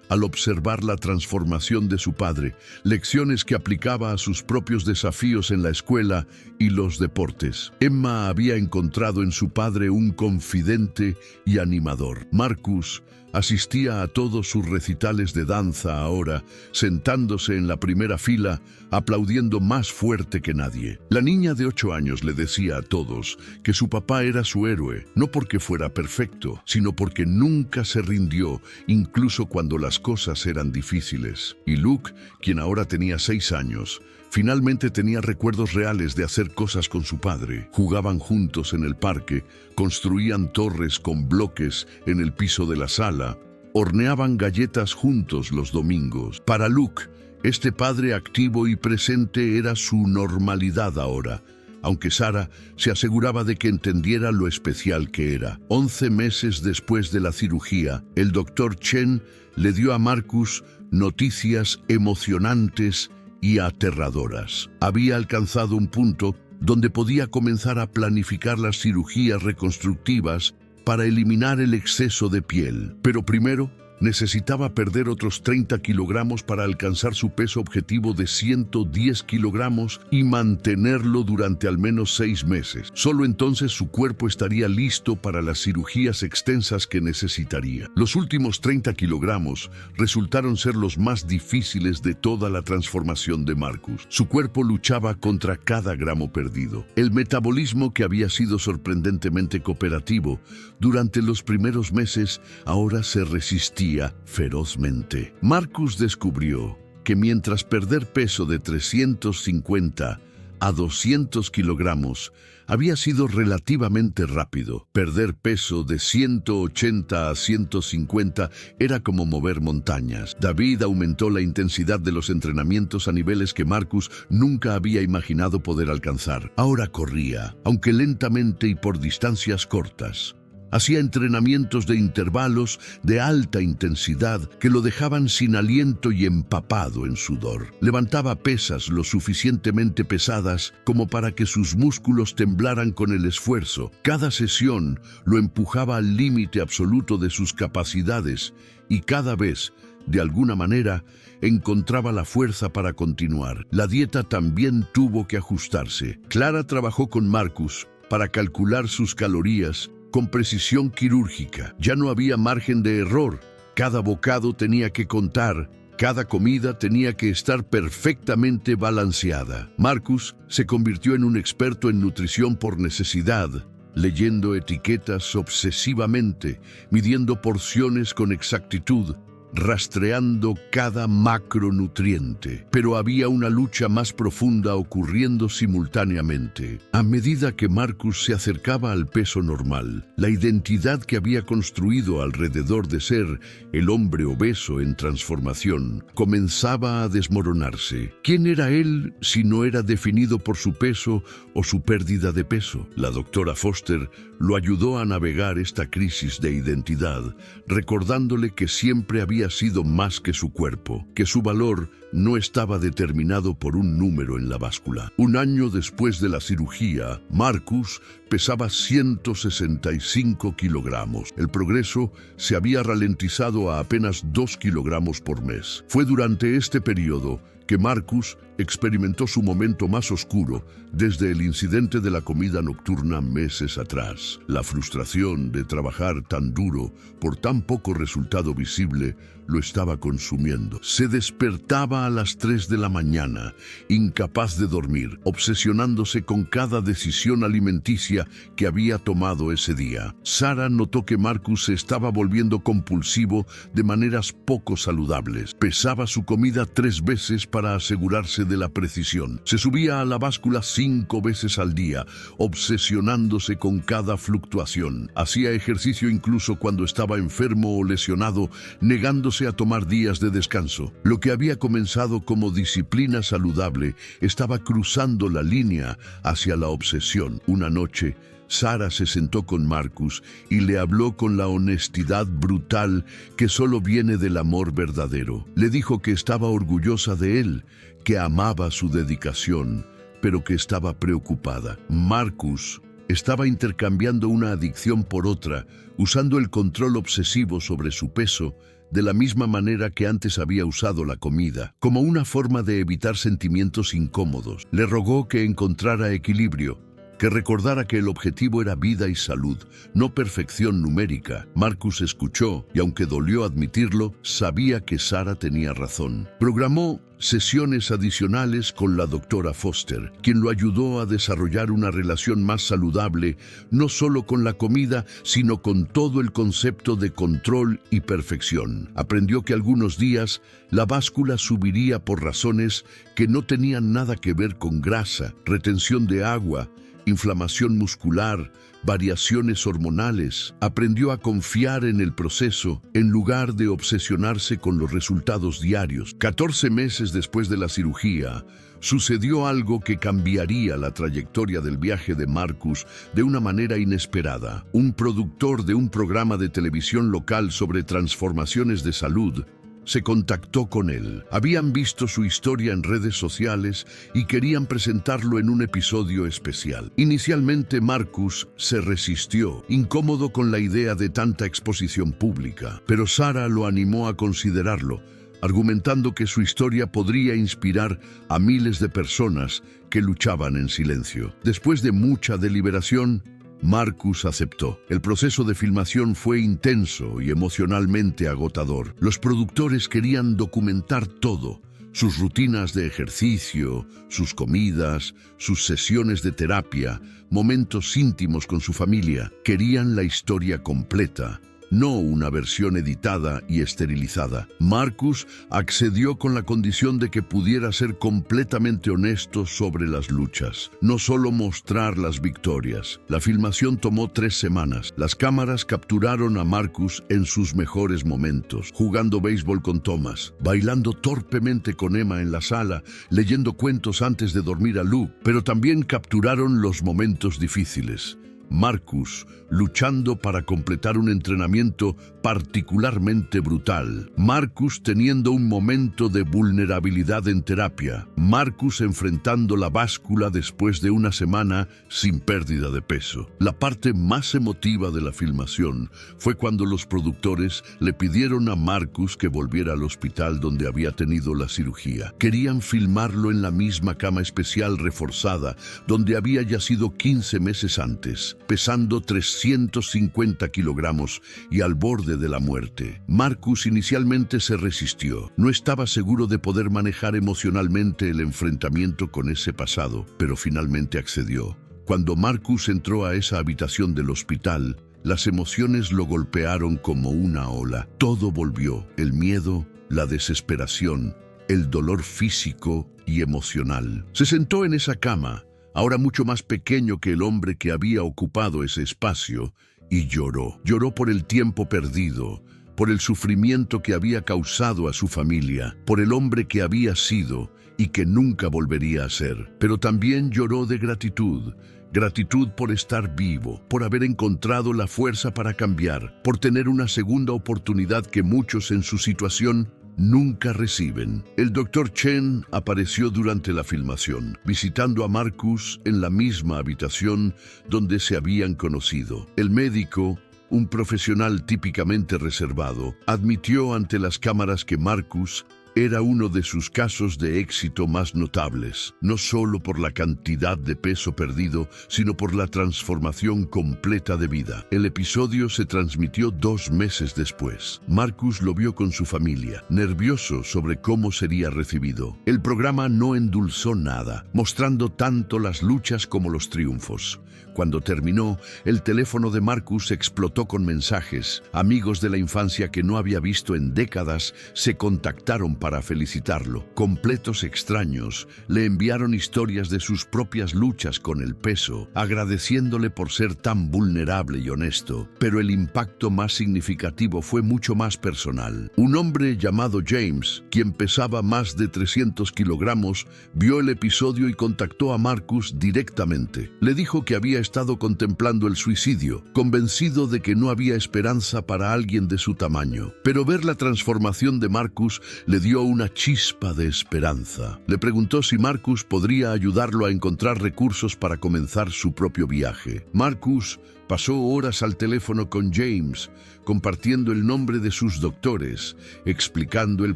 al observar la transformación de su padre, lecciones que aplicaba a sus propios desafíos en la escuela y los deportes. Emma había encontrado en su padre un confidente y animador. Marcus asistía a todos sus recitales de danza ahora, sentándose en la primera fila, aplaudiendo más fuerte que nadie. La niña de 8 años le decía a todos que su papá era su héroe, no porque fuera perfecto, sino porque nunca se rindió, incluso cuando las cosas eran difíciles. Y Luke, quien ahora tenía 6 años, finalmente tenía recuerdos reales de hacer cosas con su padre. Jugaban juntos en el parque, construían torres con bloques en el piso de la sala, horneaban galletas juntos los domingos. Para Luke, Este padre activo y presente era su normalidad ahora, aunque Sara se aseguraba de que entendiera lo especial que era. 11 meses después de la cirugía, el doctor Chen le dio a Marcus noticias emocionantes y aterradoras. Había alcanzado un punto donde podía comenzar a planificar las cirugías reconstructivas para eliminar el exceso de piel. Pero primero, necesitaba perder otros 30 kilogramos para alcanzar su peso objetivo de 110 kilogramos y mantenerlo durante al menos 6 meses. Solo entonces su cuerpo estaría listo para las cirugías extensas que necesitaría. Los últimos 30 kilogramos resultaron ser los más difíciles de toda la transformación de Marcus. Su cuerpo luchaba contra cada gramo perdido. El metabolismo, que había sido sorprendentemente cooperativo durante los primeros meses, ahora se resistía ferozmente. Marcus descubrió que mientras perder peso de 350 a 200 kilogramos había sido relativamente rápido, perder peso de 180 a 150 era como mover montañas. David aumentó la intensidad de los entrenamientos a niveles que Marcus nunca había imaginado poder alcanzar. Ahora corría, aunque lentamente y por distancias cortas. Hacía entrenamientos de intervalos de alta intensidad que lo dejaban sin aliento y empapado en sudor. Levantaba pesas lo suficientemente pesadas como para que sus músculos temblaran con el esfuerzo. Cada sesión lo empujaba al límite absoluto de sus capacidades y cada vez, de alguna manera, encontraba la fuerza para continuar. La dieta también tuvo que ajustarse. Clara trabajó con Marcus para calcular sus calorías con precisión quirúrgica. Ya no había margen de error. Cada bocado tenía que contar. Cada comida tenía que estar perfectamente balanceada. Marcus se convirtió en un experto en nutrición por necesidad, leyendo etiquetas obsesivamente, midiendo porciones con exactitud, rastreando cada macronutriente. Pero había una lucha más profunda ocurriendo simultáneamente. A medida que Marcus se acercaba al peso normal, la identidad que había construido alrededor de ser el hombre obeso en transformación comenzaba a desmoronarse. ¿Quién era él si no era definido por su peso o su pérdida de peso? La doctora Foster lo ayudó a navegar esta crisis de identidad, recordándole que siempre había sido más que su cuerpo, que su valor no estaba determinado por un número en la báscula. Un año después de la cirugía, Marcus pesaba 165 kilogramos. El progreso se había ralentizado a apenas 2 kilogramos por mes. Fue durante este periodo que Marcus experimentó su momento más oscuro desde el incidente de la comida nocturna meses atrás. La frustración de trabajar tan duro por tan poco resultado visible lo estaba consumiendo. Se despertaba a las 3 de la mañana, incapaz de dormir, obsesionándose con cada decisión alimenticia que había tomado ese día. Sara notó que Marcus se estaba volviendo compulsivo de maneras poco saludables. Pesaba su comida 3 veces para asegurarse de la precisión. Se subía a la báscula 5 veces al día, obsesionándose con cada fluctuación. Hacía ejercicio incluso cuando estaba enfermo o lesionado, negándose a tomar días de descanso. Lo que había comenzado como disciplina saludable estaba cruzando la línea hacia la obsesión. Una noche, Sara se sentó con Marcus y le habló con la honestidad brutal que solo viene del amor verdadero. Le dijo que estaba orgullosa de él, que amaba su dedicación, pero que estaba preocupada. Marcus estaba intercambiando una adicción por otra, usando el control obsesivo sobre su peso de la misma manera que antes había usado la comida, como una forma de evitar sentimientos incómodos. Le rogó que encontrara equilibrio, que recordara que el objetivo era vida y salud, no perfección numérica. Marcus escuchó y, aunque dolió admitirlo, sabía que Sara tenía razón. Programó sesiones adicionales con la doctora Foster, quien lo ayudó a desarrollar una relación más saludable, no solo con la comida, sino con todo el concepto de control y perfección. Aprendió que algunos días la báscula subiría por razones que no tenían nada que ver con grasa, retención de agua, inflamación muscular, variaciones hormonales. Aprendió a confiar en el proceso en lugar de obsesionarse con los resultados diarios. 14 meses después de la cirugía, sucedió algo que cambiaría la trayectoria del viaje de Marcus de una manera inesperada. Un productor de un programa de televisión local sobre transformaciones de salud se contactó con él. Habían visto su historia en redes sociales y querían presentarlo en un episodio especial. Inicialmente Marcus se resistió, incómodo con la idea de tanta exposición pública, pero Sarah lo animó a considerarlo, argumentando que su historia podría inspirar a miles de personas que luchaban en silencio. Después de mucha deliberación, Marcus aceptó. El proceso de filmación fue intenso y emocionalmente agotador. Los productores querían documentar todo: sus rutinas de ejercicio, sus comidas, sus sesiones de terapia, momentos íntimos con su familia. Querían la historia completa, no una versión editada y esterilizada. Marcus accedió con la condición de que pudiera ser completamente honesto sobre las luchas, no solo mostrar las victorias. La filmación tomó 3 semanas. Las cámaras capturaron a Marcus en sus mejores momentos, jugando béisbol con Thomas, bailando torpemente con Emma en la sala, leyendo cuentos antes de dormir a Luke, pero también capturaron los momentos difíciles. Marcus luchando para completar un entrenamiento particularmente brutal. Marcus teniendo un momento de vulnerabilidad en terapia. Marcus enfrentando la báscula después de una semana sin pérdida de peso. La parte más emotiva de la filmación fue cuando los productores le pidieron a Marcus que volviera al hospital donde había tenido la cirugía. Querían filmarlo en la misma cama especial reforzada donde había yacido 15 meses antes, pesando 350 kilogramos y al borde de la muerte. Marcus inicialmente se resistió. No estaba seguro de poder manejar emocionalmente el enfrentamiento con ese pasado, pero finalmente accedió. Cuando Marcus entró a esa habitación del hospital, las emociones lo golpearon como una ola. Todo volvió: el miedo, la desesperación, el dolor físico y emocional. Se sentó en esa cama, ahora mucho más pequeño que el hombre que había ocupado ese espacio, y lloró. Lloró por el tiempo perdido, por el sufrimiento que había causado a su familia, por el hombre que había sido y que nunca volvería a ser. Pero también lloró de gratitud. Gratitud por estar vivo, por haber encontrado la fuerza para cambiar, por tener una segunda oportunidad que muchos en su situación nunca reciben. El Dr. Chen apareció durante la filmación, visitando a Marcus en la misma habitación donde se habían conocido. El médico, un profesional típicamente reservado, admitió ante las cámaras que Marcus era uno de sus casos de éxito más notables, no solo por la cantidad de peso perdido, sino por la transformación completa de vida. El episodio se transmitió 2 meses después. Marcus lo vio con su familia, nervioso sobre cómo sería recibido. El programa no endulzó nada, mostrando tanto las luchas como los triunfos. Cuando terminó, el teléfono de Marcus explotó con mensajes. Amigos de la infancia que no había visto en décadas se contactaron para felicitarlo. Completos extraños le enviaron historias de sus propias luchas con el peso, agradeciéndole por ser tan vulnerable y honesto. Pero el impacto más significativo fue mucho más personal. Un hombre llamado James, quien pesaba más de 300 kilogramos, vio el episodio y contactó a Marcus directamente. Le dijo que había estado contemplando el suicidio, convencido de que no había esperanza para alguien de su tamaño. Pero ver la transformación de Marcus le dio una chispa de esperanza. Le preguntó si Marcus podría ayudarlo a encontrar recursos para comenzar su propio viaje. Marcus pasó horas al teléfono con James, compartiendo el nombre de sus doctores, explicando el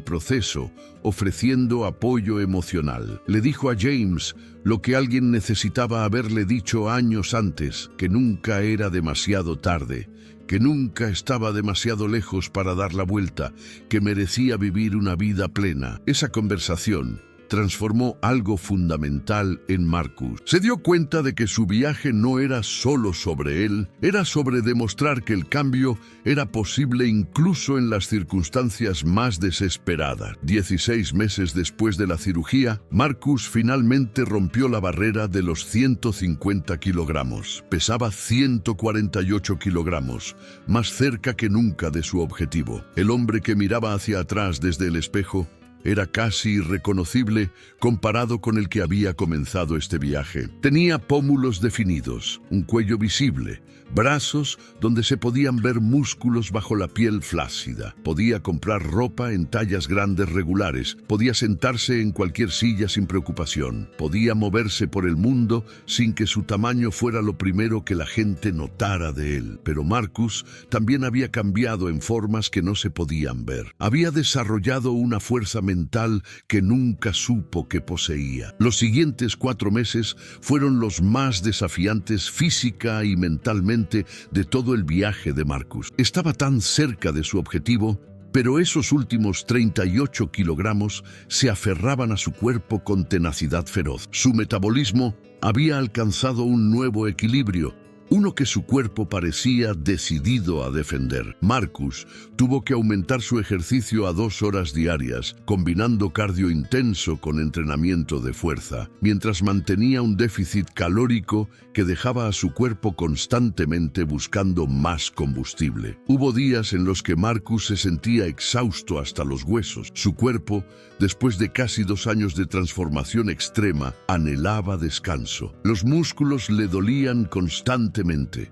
proceso, ofreciendo apoyo emocional. Le dijo a James lo que alguien necesitaba haberle dicho años antes, que nunca era demasiado tarde, que nunca estaba demasiado lejos para dar la vuelta, que merecía vivir una vida plena. Esa conversación, transformó algo fundamental en Marcus. Se dio cuenta de que su viaje no era solo sobre él, era sobre demostrar que el cambio era posible incluso en las circunstancias más desesperadas. 16 meses después de la cirugía, Marcus finalmente rompió la barrera de los 150 kilogramos. Pesaba 148 kilogramos, más cerca que nunca de su objetivo. El hombre que miraba hacia atrás desde el espejo era casi irreconocible comparado con el que había comenzado este viaje. Tenía pómulos definidos, un cuello visible, brazos donde se podían ver músculos bajo la piel flácida. Podía comprar ropa en tallas grandes regulares, podía sentarse en cualquier silla sin preocupación, podía moverse por el mundo sin que su tamaño fuera lo primero que la gente notara de él. Pero Marcus también había cambiado en formas que no se podían ver. Había desarrollado una fuerza mental que nunca supo que poseía. Los siguientes 4 meses fueron los más desafiantes física y mentalmente de todo el viaje de Marcus. Estaba tan cerca de su objetivo, pero esos últimos 38 kilogramos se aferraban a su cuerpo con tenacidad feroz. Su metabolismo había alcanzado un nuevo equilibrio, uno que su cuerpo parecía decidido a defender. Marcus tuvo que aumentar su ejercicio a 2 horas diarias, combinando cardio intenso con entrenamiento de fuerza, mientras mantenía un déficit calórico que dejaba a su cuerpo constantemente buscando más combustible. Hubo días en los que Marcus se sentía exhausto hasta los huesos. Su cuerpo, después de casi 2 años de transformación extrema, anhelaba descanso. Los músculos le dolían constantemente,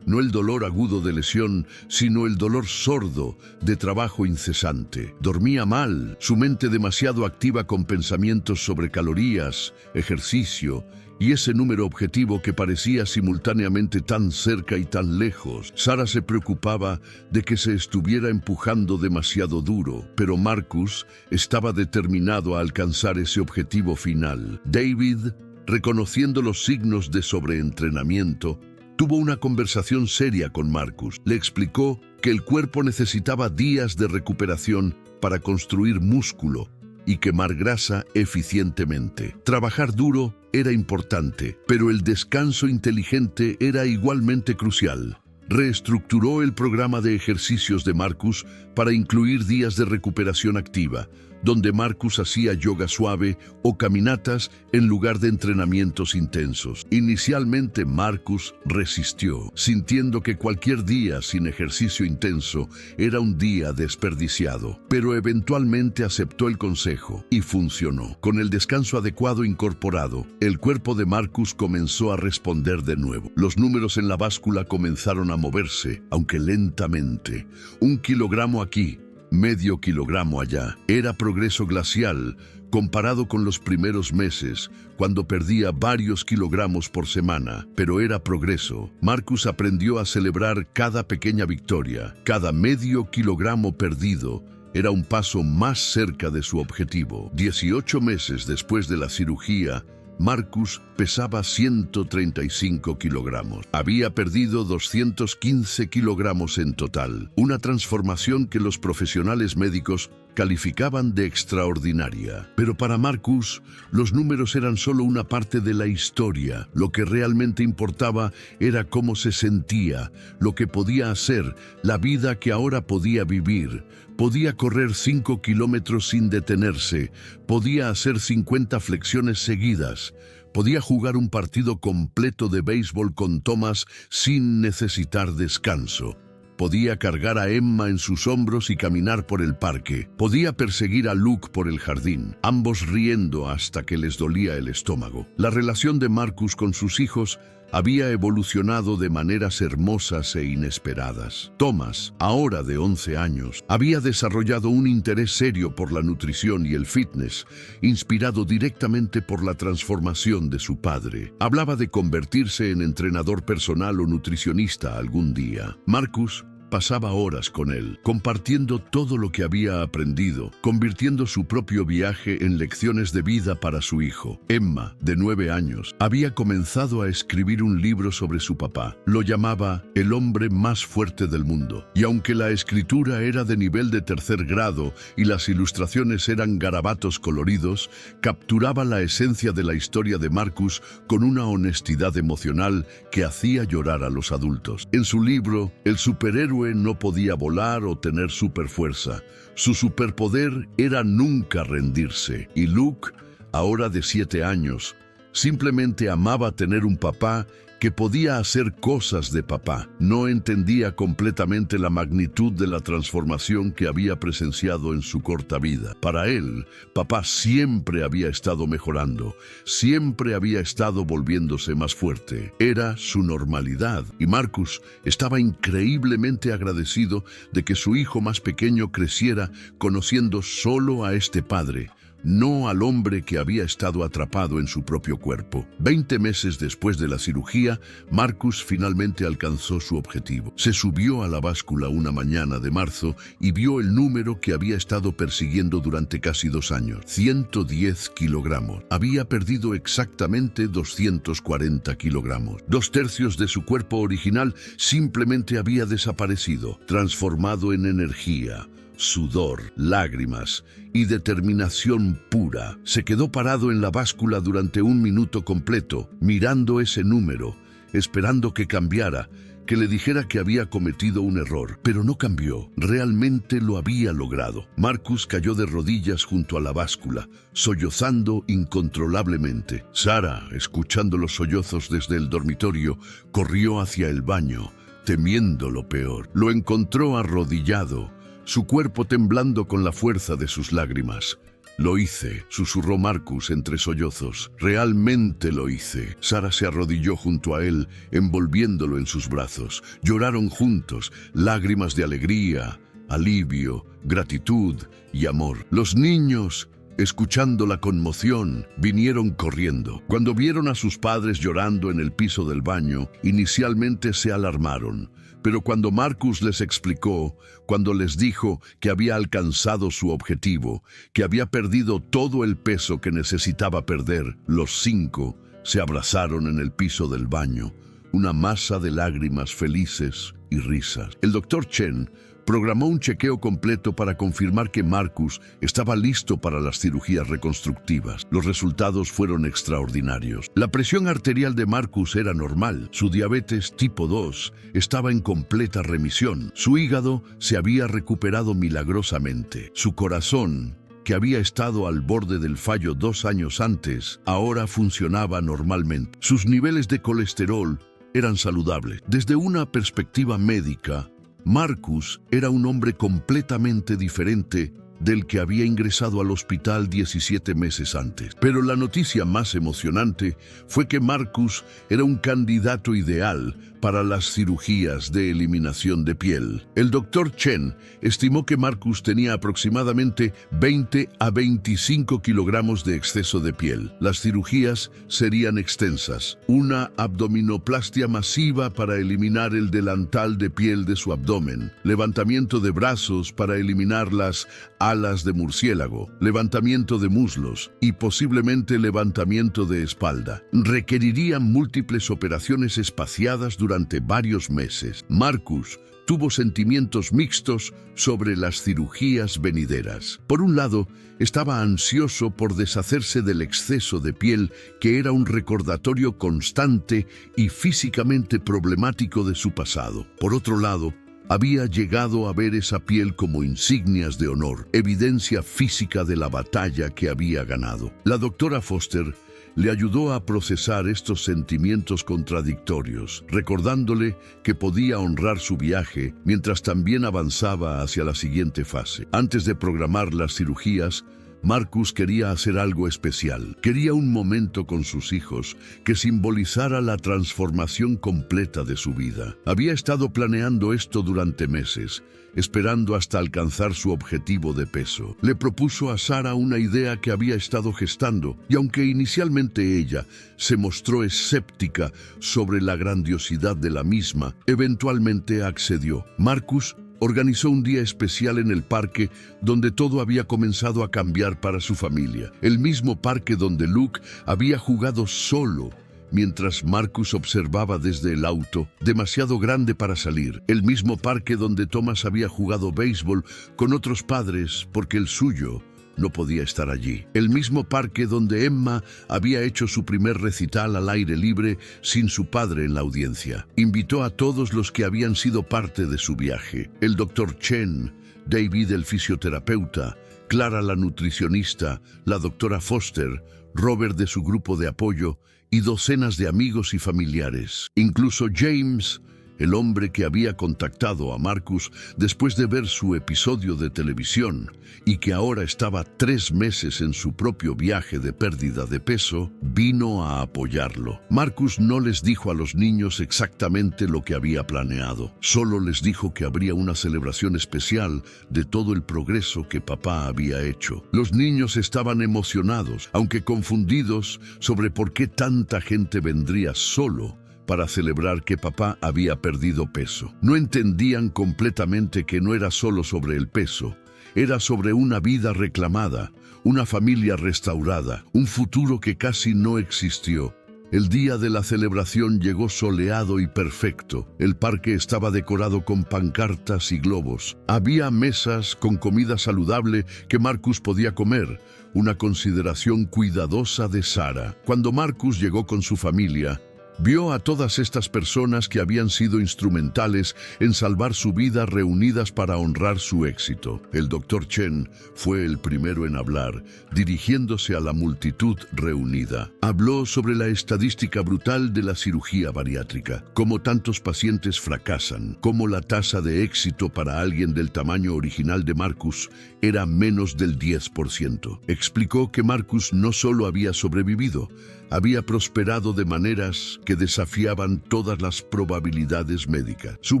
no el dolor agudo de lesión, sino el dolor sordo de trabajo incesante. Dormía mal, su mente demasiado activa con pensamientos sobre calorías, ejercicio y ese número objetivo que parecía simultáneamente tan cerca y tan lejos. Sara se preocupaba de que se estuviera empujando demasiado duro, pero Marcus estaba determinado a alcanzar ese objetivo final. David, reconociendo los signos de sobreentrenamiento, tuvo una conversación seria con Marcus. Le explicó que el cuerpo necesitaba días de recuperación para construir músculo y quemar grasa eficientemente. Trabajar duro era importante, pero el descanso inteligente era igualmente crucial. Reestructuró el programa de ejercicios de Marcus para incluir días de recuperación activa, donde Marcus hacía yoga suave o caminatas en lugar de entrenamientos intensos. Inicialmente Marcus resistió, sintiendo que cualquier día sin ejercicio intenso era un día desperdiciado, pero eventualmente aceptó el consejo y funcionó. Con el descanso adecuado incorporado, el cuerpo de Marcus comenzó a responder de nuevo. Los números en la báscula comenzaron a moverse, aunque lentamente. 1 kilogramo aquí, medio kilogramo allá. Era progreso glacial comparado con los primeros meses, cuando perdía varios kilogramos por semana, pero era progreso. Marcus aprendió a celebrar cada pequeña victoria. Cada medio kilogramo perdido era un paso más cerca de su objetivo. 18 meses después de la cirugía, Marcus pesaba 135 kilogramos. Había perdido 215 kilogramos en total, una transformación que los profesionales médicos calificaban de extraordinaria. Pero para Marcus, los números eran solo una parte de la historia. Lo que realmente importaba era cómo se sentía, lo que podía hacer, la vida que ahora podía vivir. Podía correr 5 kilómetros sin detenerse, podía hacer 50 flexiones seguidas, podía jugar un partido completo de béisbol con Thomas sin necesitar descanso. Podía cargar a Emma en sus hombros y caminar por el parque. Podía perseguir a Luke por el jardín, ambos riendo hasta que les dolía el estómago. La relación de Marcus con sus hijos había evolucionado de maneras hermosas e inesperadas. Thomas, ahora de 11 años, había desarrollado un interés serio por la nutrición y el fitness, inspirado directamente por la transformación de su padre. Hablaba de convertirse en entrenador personal o nutricionista algún día. Marcus pasaba horas con él, compartiendo todo lo que había aprendido, convirtiendo su propio viaje en lecciones de vida para su hijo. Emma, de 9 años, había comenzado a escribir un libro sobre su papá. Lo llamaba El hombre más fuerte del mundo. Y aunque la escritura era de nivel de 3er grado y las ilustraciones eran garabatos coloridos, capturaba la esencia de la historia de Marcus con una honestidad emocional que hacía llorar a los adultos. En su libro, el superhéroe no podía volar o tener superfuerza. Su superpoder era nunca rendirse. Y Luke, ahora de 7 años, simplemente amaba tener un papá que podía hacer cosas de papá. No entendía completamente la magnitud de la transformación que había presenciado en su corta vida. Para él, papá siempre había estado mejorando, siempre había estado volviéndose más fuerte. Era su normalidad, y Marcus estaba increíblemente agradecido de que su hijo más pequeño creciera conociendo solo a este padre, no al hombre que había estado atrapado en su propio cuerpo. 20 meses después de la cirugía, Marcus finalmente alcanzó su objetivo. Se subió a la báscula una mañana de marzo y vio el número que había estado persiguiendo durante casi 2 años. 110 kilogramos. Había perdido exactamente 240 kilogramos. 2/3 de su cuerpo original simplemente había desaparecido, transformado en energía, sudor, lágrimas y determinación pura. Se quedó parado en la báscula durante 1 minuto completo, mirando ese número, esperando que cambiara, que le dijera que había cometido un error. Pero no cambió. Realmente lo había logrado. Marcus cayó de rodillas junto a la báscula, sollozando incontrolablemente. Sara, escuchando los sollozos desde el dormitorio, corrió hacia el baño, temiendo lo peor. Lo encontró arrodillado, su cuerpo temblando con la fuerza de sus lágrimas. «Lo hice», susurró Marcus entre sollozos. «Realmente lo hice». Sara se arrodilló junto a él, envolviéndolo en sus brazos. Lloraron juntos, lágrimas de alegría, alivio, gratitud y amor. Los niños, escuchando la conmoción, vinieron corriendo. Cuando vieron a sus padres llorando en el piso del baño, inicialmente se alarmaron. Pero cuando Marcus les explicó, cuando les dijo que había alcanzado su objetivo, que había perdido todo el peso que necesitaba perder, los 5 se abrazaron en el piso del baño, una masa de lágrimas felices y risas. El Dr. Chen programó un chequeo completo para confirmar que Marcus estaba listo para las cirugías reconstructivas. Los resultados fueron extraordinarios. La presión arterial de Marcus era normal. Su diabetes tipo 2 estaba en completa remisión. Su hígado se había recuperado milagrosamente. Su corazón, que había estado al borde del fallo 2 años antes, ahora funcionaba normalmente. Sus niveles de colesterol eran saludables. Desde una perspectiva médica, Marcus era un hombre completamente diferente del que había ingresado al hospital 17 meses antes. Pero la noticia más emocionante fue que Marcus era un candidato ideal para las cirugías de eliminación de piel. El Dr. Chen estimó que Marcus tenía aproximadamente 20 a 25 kilogramos de exceso de piel. Las cirugías serían extensas. Una abdominoplastia masiva para eliminar el delantal de piel de su abdomen, levantamiento de brazos para eliminar las alas de murciélago, levantamiento de muslos y posiblemente levantamiento de espalda. Requerirían múltiples operaciones espaciadas durante varios meses. Marcus tuvo sentimientos mixtos sobre las cirugías venideras. Por un lado, estaba ansioso por deshacerse del exceso de piel que era un recordatorio constante y físicamente problemático de su pasado. Por otro lado, había llegado a ver esa piel como insignias de honor, evidencia física de la batalla que había ganado. La doctora Foster le ayudó a procesar estos sentimientos contradictorios, recordándole que podía honrar su viaje mientras también avanzaba hacia la siguiente fase. Antes de programar las cirugías, Marcus quería hacer algo especial. Quería un momento con sus hijos que simbolizara la transformación completa de su vida. Había estado planeando esto durante meses, esperando hasta alcanzar su objetivo de peso. Le propuso a Sara una idea que había estado gestando, y aunque inicialmente ella se mostró escéptica sobre la grandiosidad de la misma, eventualmente accedió. Marcus organizó un día especial en el parque donde todo había comenzado a cambiar para su familia. El mismo parque donde Luke había jugado solo mientras Marcus observaba desde el auto, demasiado grande para salir. El mismo parque donde Thomas había jugado béisbol con otros padres porque el suyo no podía estar allí. El mismo parque donde Emma había hecho su primer recital al aire libre sin su padre en la audiencia. Invitó a todos los que habían sido parte de su viaje. El Dr. Chen, David el fisioterapeuta, Clara la nutricionista, la doctora Foster, Robert de su grupo de apoyo y docenas de amigos y familiares. Incluso James, el hombre que había contactado a Marcus después de ver su episodio de televisión y que ahora estaba 3 meses en su propio viaje de pérdida de peso, vino a apoyarlo. Marcus no les dijo a los niños exactamente lo que había planeado. Solo les dijo que habría una celebración especial de todo el progreso que papá había hecho. Los niños estaban emocionados, aunque confundidos sobre por qué tanta gente vendría solo para celebrar que papá había perdido peso. No entendían completamente que no era solo sobre el peso, era sobre una vida reclamada, una familia restaurada, un futuro que casi no existió. El día de la celebración llegó soleado y perfecto. El parque estaba decorado con pancartas y globos. Había mesas con comida saludable que Marcus podía comer, una consideración cuidadosa de Sara. Cuando Marcus llegó con su familia, vio a todas estas personas que habían sido instrumentales en salvar su vida reunidas para honrar su éxito. El Dr. Chen fue el primero en hablar, dirigiéndose a la multitud reunida. Habló sobre la estadística brutal de la cirugía bariátrica, cómo tantos pacientes fracasan, cómo la tasa de éxito para alguien del tamaño original de Marcus era menos del 10%. Explicó que Marcus no solo había sobrevivido, había prosperado de maneras que desafiaban todas las probabilidades médicas. Su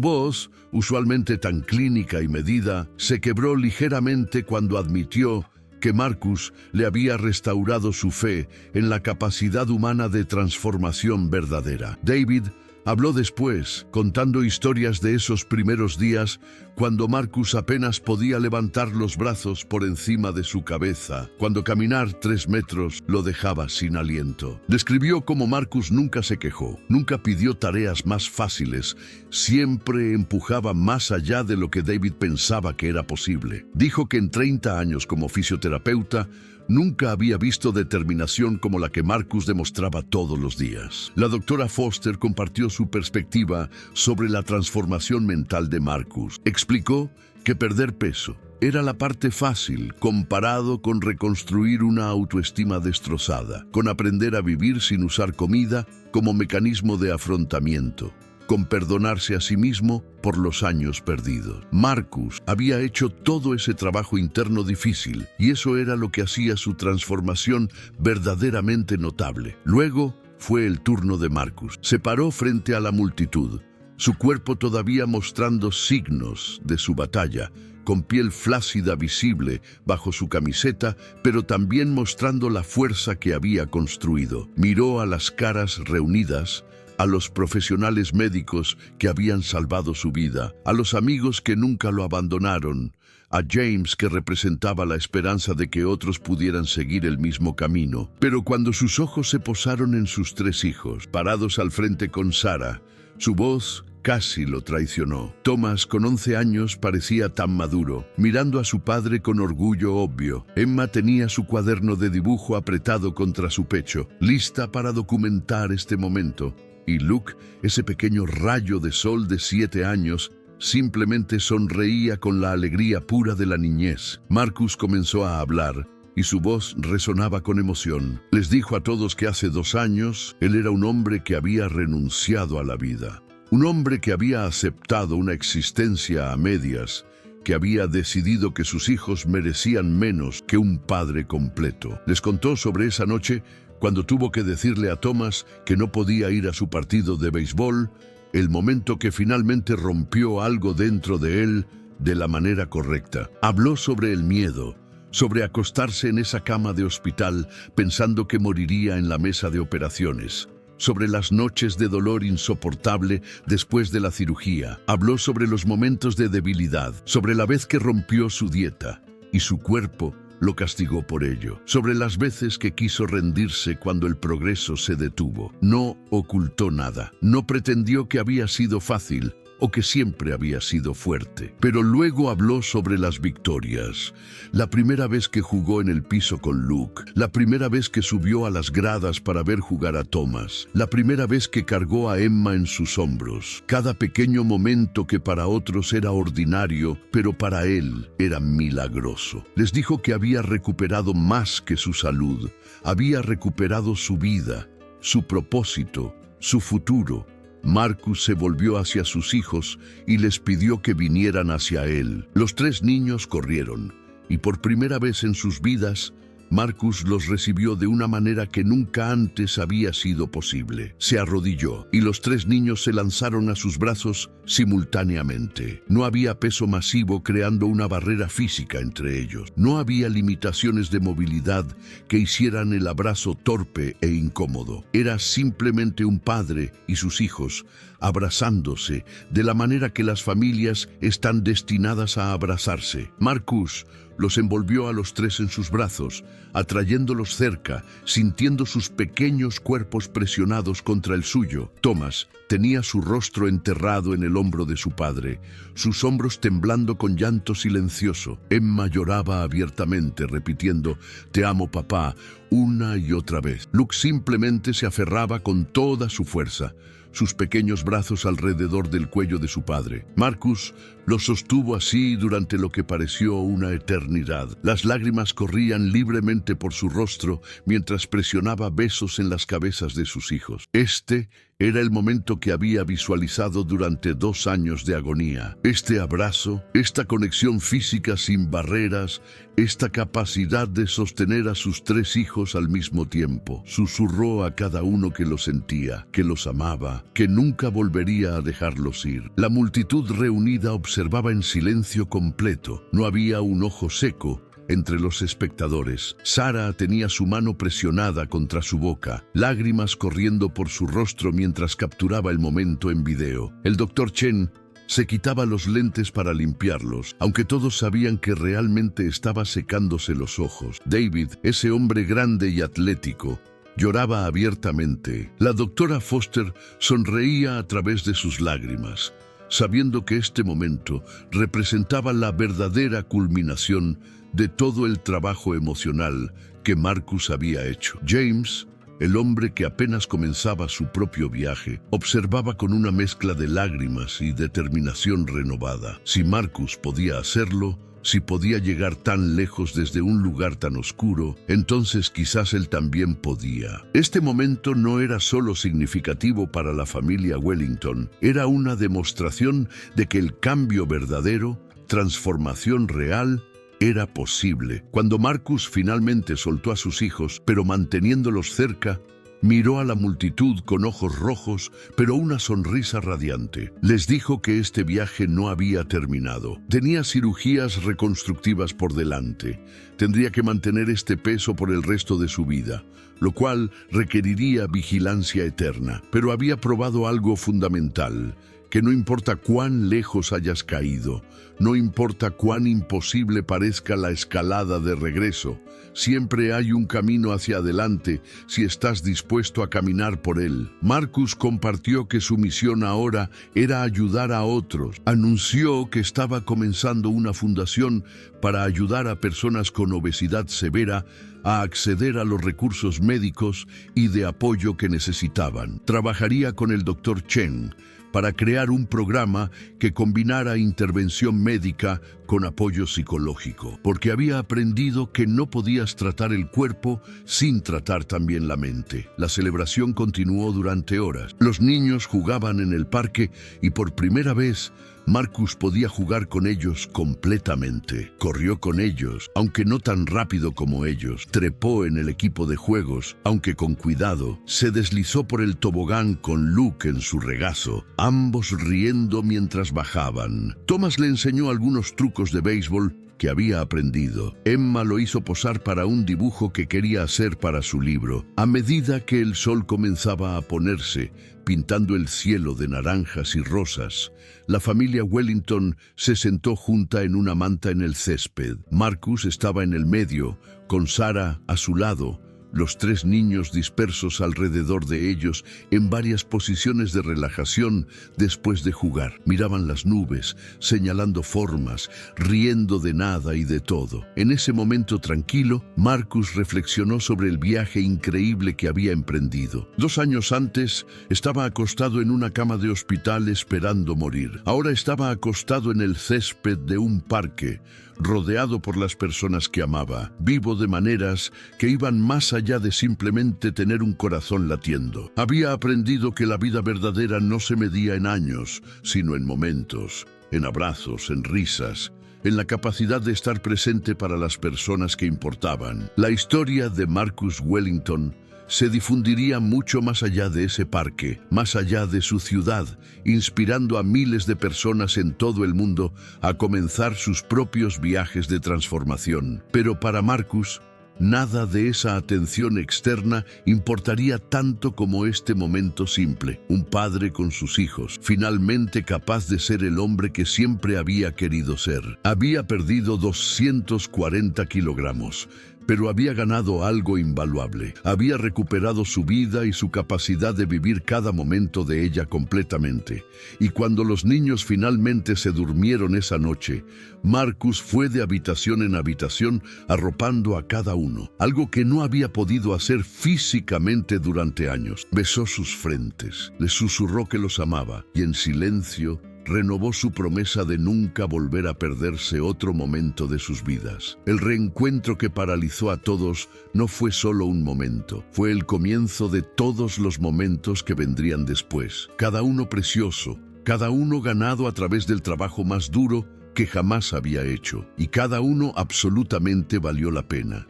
voz, usualmente tan clínica y medida, se quebró ligeramente cuando admitió que Marcus le había restaurado su fe en la capacidad humana de transformación verdadera. David habló después, contando historias de esos primeros días cuando Marcus apenas podía levantar los brazos por encima de su cabeza, cuando caminar 3 metros lo dejaba sin aliento. Describió cómo Marcus nunca se quejó, nunca pidió tareas más fáciles, siempre empujaba más allá de lo que David pensaba que era posible. Dijo que en 30 años como fisioterapeuta, nunca había visto determinación como la que Marcus demostraba todos los días. La doctora Foster compartió su perspectiva sobre la transformación mental de Marcus. Explicó que perder peso era la parte fácil comparado con reconstruir una autoestima destrozada, con aprender a vivir sin usar comida como mecanismo de afrontamiento, con perdonarse a sí mismo por los años perdidos. Marcus había hecho todo ese trabajo interno difícil y eso era lo que hacía su transformación verdaderamente notable. Luego fue el turno de Marcus. Se paró frente a la multitud, su cuerpo todavía mostrando signos de su batalla, con piel flácida visible bajo su camiseta, pero también mostrando la fuerza que había construido. Miró a las caras reunidas, a los profesionales médicos que habían salvado su vida, a los amigos que nunca lo abandonaron, a James que representaba la esperanza de que otros pudieran seguir el mismo camino. Pero cuando sus ojos se posaron en sus 3 hijos, parados al frente con Sara, su voz casi lo traicionó. Thomas, con 11 años, parecía tan maduro, mirando a su padre con orgullo obvio. Emma tenía su cuaderno de dibujo apretado contra su pecho, lista para documentar este momento. Y Luke, ese pequeño rayo de sol de 7 años, simplemente sonreía con la alegría pura de la niñez. Marcus comenzó a hablar y su voz resonaba con emoción. Les dijo a todos que hace 2 años él era un hombre que había renunciado a la vida. Un hombre que había aceptado una existencia a medias, que había decidido que sus hijos merecían menos que un padre completo. Les contó sobre esa noche cuando tuvo que decirle a Thomas que no podía ir a su partido de béisbol, el momento que finalmente rompió algo dentro de él de la manera correcta. Habló sobre el miedo, sobre acostarse en esa cama de hospital pensando que moriría en la mesa de operaciones, sobre las noches de dolor insoportable después de la cirugía. Habló sobre los momentos de debilidad, sobre la vez que rompió su dieta y su cuerpo lo castigó por ello, sobre las veces que quiso rendirse cuando el progreso se detuvo. No ocultó nada, no pretendió que había sido fácil o que siempre había sido fuerte. Pero luego habló sobre las victorias. La primera vez que jugó en el piso con Luke, la primera vez que subió a las gradas para ver jugar a Thomas, la primera vez que cargó a Emma en sus hombros. Cada pequeño momento que para otros era ordinario, pero para él era milagroso. Les dijo que había recuperado más que su salud, había recuperado su vida, su propósito, su futuro. Marcus se volvió hacia sus hijos y les pidió que vinieran hacia él. Los 3 niños corrieron, y por primera vez en sus vidas, Marcus los recibió de una manera que nunca antes había sido posible. Se arrodilló, y los 3 niños se lanzaron a sus brazos simultáneamente. No había peso masivo creando una barrera física entre ellos. No había limitaciones de movilidad que hicieran el abrazo torpe e incómodo. Era simplemente un padre y sus hijos abrazándose de la manera que las familias están destinadas a abrazarse. Marcus los envolvió a los 3 en sus brazos, atrayéndolos cerca, sintiendo sus pequeños cuerpos presionados contra el suyo. Thomas tenía su rostro enterrado en el hombro de su padre, sus hombros temblando con llanto silencioso. Emma lloraba abiertamente, repitiendo, «Te amo, papá», una y otra vez. Luke simplemente se aferraba con toda su fuerza, sus pequeños brazos alrededor del cuello de su padre. Marcus lo sostuvo así durante lo que pareció una eternidad. Las lágrimas corrían libremente por su rostro mientras presionaba besos en las cabezas de sus hijos. Este era el momento que había visualizado durante 2 años de agonía. Este abrazo, esta conexión física sin barreras, esta capacidad de sostener a sus 3 hijos al mismo tiempo. Susurró a cada uno que lo sentía, que los amaba, que nunca volvería a dejarlos ir. La multitud reunida observaba en silencio completo. No había un ojo seco entre los espectadores. Sarah tenía su mano presionada contra su boca, lágrimas corriendo por su rostro mientras capturaba el momento en video. El Dr. Chen se quitaba los lentes para limpiarlos, aunque todos sabían que realmente estaba secándose los ojos. David, ese hombre grande y atlético, lloraba abiertamente. La doctora Foster sonreía a través de sus lágrimas, sabiendo que este momento representaba la verdadera culminación de todo el trabajo emocional que Marcus había hecho. James, el hombre que apenas comenzaba su propio viaje, observaba con una mezcla de lágrimas y determinación renovada. Si Marcus podía hacerlo, si podía llegar tan lejos desde un lugar tan oscuro, entonces quizás él también podía. Este momento no era solo significativo para la familia Wellington, era una demostración de que el cambio verdadero, transformación real, era posible. Cuando Marcus finalmente soltó a sus hijos, pero manteniéndolos cerca, miró a la multitud con ojos rojos, pero una sonrisa radiante. Les dijo que este viaje no había terminado. Tenía cirugías reconstructivas por delante. Tendría que mantener este peso por el resto de su vida, lo cual requeriría vigilancia eterna. Pero había probado algo fundamental, que no importa cuán lejos hayas caído, no importa cuán imposible parezca la escalada de regreso, siempre hay un camino hacia adelante si estás dispuesto a caminar por él. Marcus compartió que su misión ahora era ayudar a otros. Anunció que estaba comenzando una fundación para ayudar a personas con obesidad severa a acceder a los recursos médicos y de apoyo que necesitaban. Trabajaría con el Dr. Chen para crear un programa que combinara intervención médica con apoyo psicológico, porque había aprendido que no podías tratar el cuerpo sin tratar también la mente. La celebración continuó durante horas. Los niños jugaban en el parque y por primera vez Marcus podía jugar con ellos completamente. Corrió con ellos, aunque no tan rápido como ellos. Trepó en el equipo de juegos, aunque con cuidado. Se deslizó por el tobogán con Luke en su regazo, ambos riendo mientras bajaban. Thomas le enseñó algunos trucos de béisbol que había aprendido. Emma lo hizo posar para un dibujo que quería hacer para su libro. A medida que el sol comenzaba a ponerse, pintando el cielo de naranjas y rosas, la familia Wellington se sentó junta en una manta en el césped. Marcus estaba en el medio, con Sarah a su lado, los tres niños dispersos alrededor de ellos en varias posiciones de relajación después de jugar. Miraban las nubes, señalando formas, riendo de nada y de todo. En ese momento tranquilo, Marcus reflexionó sobre el viaje increíble que había emprendido. 2 años antes, estaba acostado en una cama de hospital esperando morir. Ahora estaba acostado en el césped de un parque, rodeado por las personas que amaba, vivo de maneras que iban más allá de simplemente tener un corazón latiendo. Había aprendido que la vida verdadera no se medía en años, sino en momentos, en abrazos, en risas, en la capacidad de estar presente para las personas que importaban. La historia de Marcus Wellington se difundiría mucho más allá de ese parque, más allá de su ciudad, inspirando a miles de personas en todo el mundo a comenzar sus propios viajes de transformación. Pero para Marcus, nada de esa atención externa importaría tanto como este momento simple. Un padre con sus hijos, finalmente capaz de ser el hombre que siempre había querido ser. Había perdido 240 kilogramos. Pero había ganado algo invaluable. Había recuperado su vida y su capacidad de vivir cada momento de ella completamente. Y cuando los niños finalmente se durmieron esa noche, Marcus fue de habitación en habitación arropando a cada uno, algo que no había podido hacer físicamente durante años. Besó sus frentes, les susurró que los amaba y en silencio renovó su promesa de nunca volver a perderse otro momento de sus vidas. El reencuentro que paralizó a todos no fue solo un momento, fue el comienzo de todos los momentos que vendrían después. Cada uno precioso, cada uno ganado a través del trabajo más duro que jamás había hecho, y cada uno absolutamente valió la pena.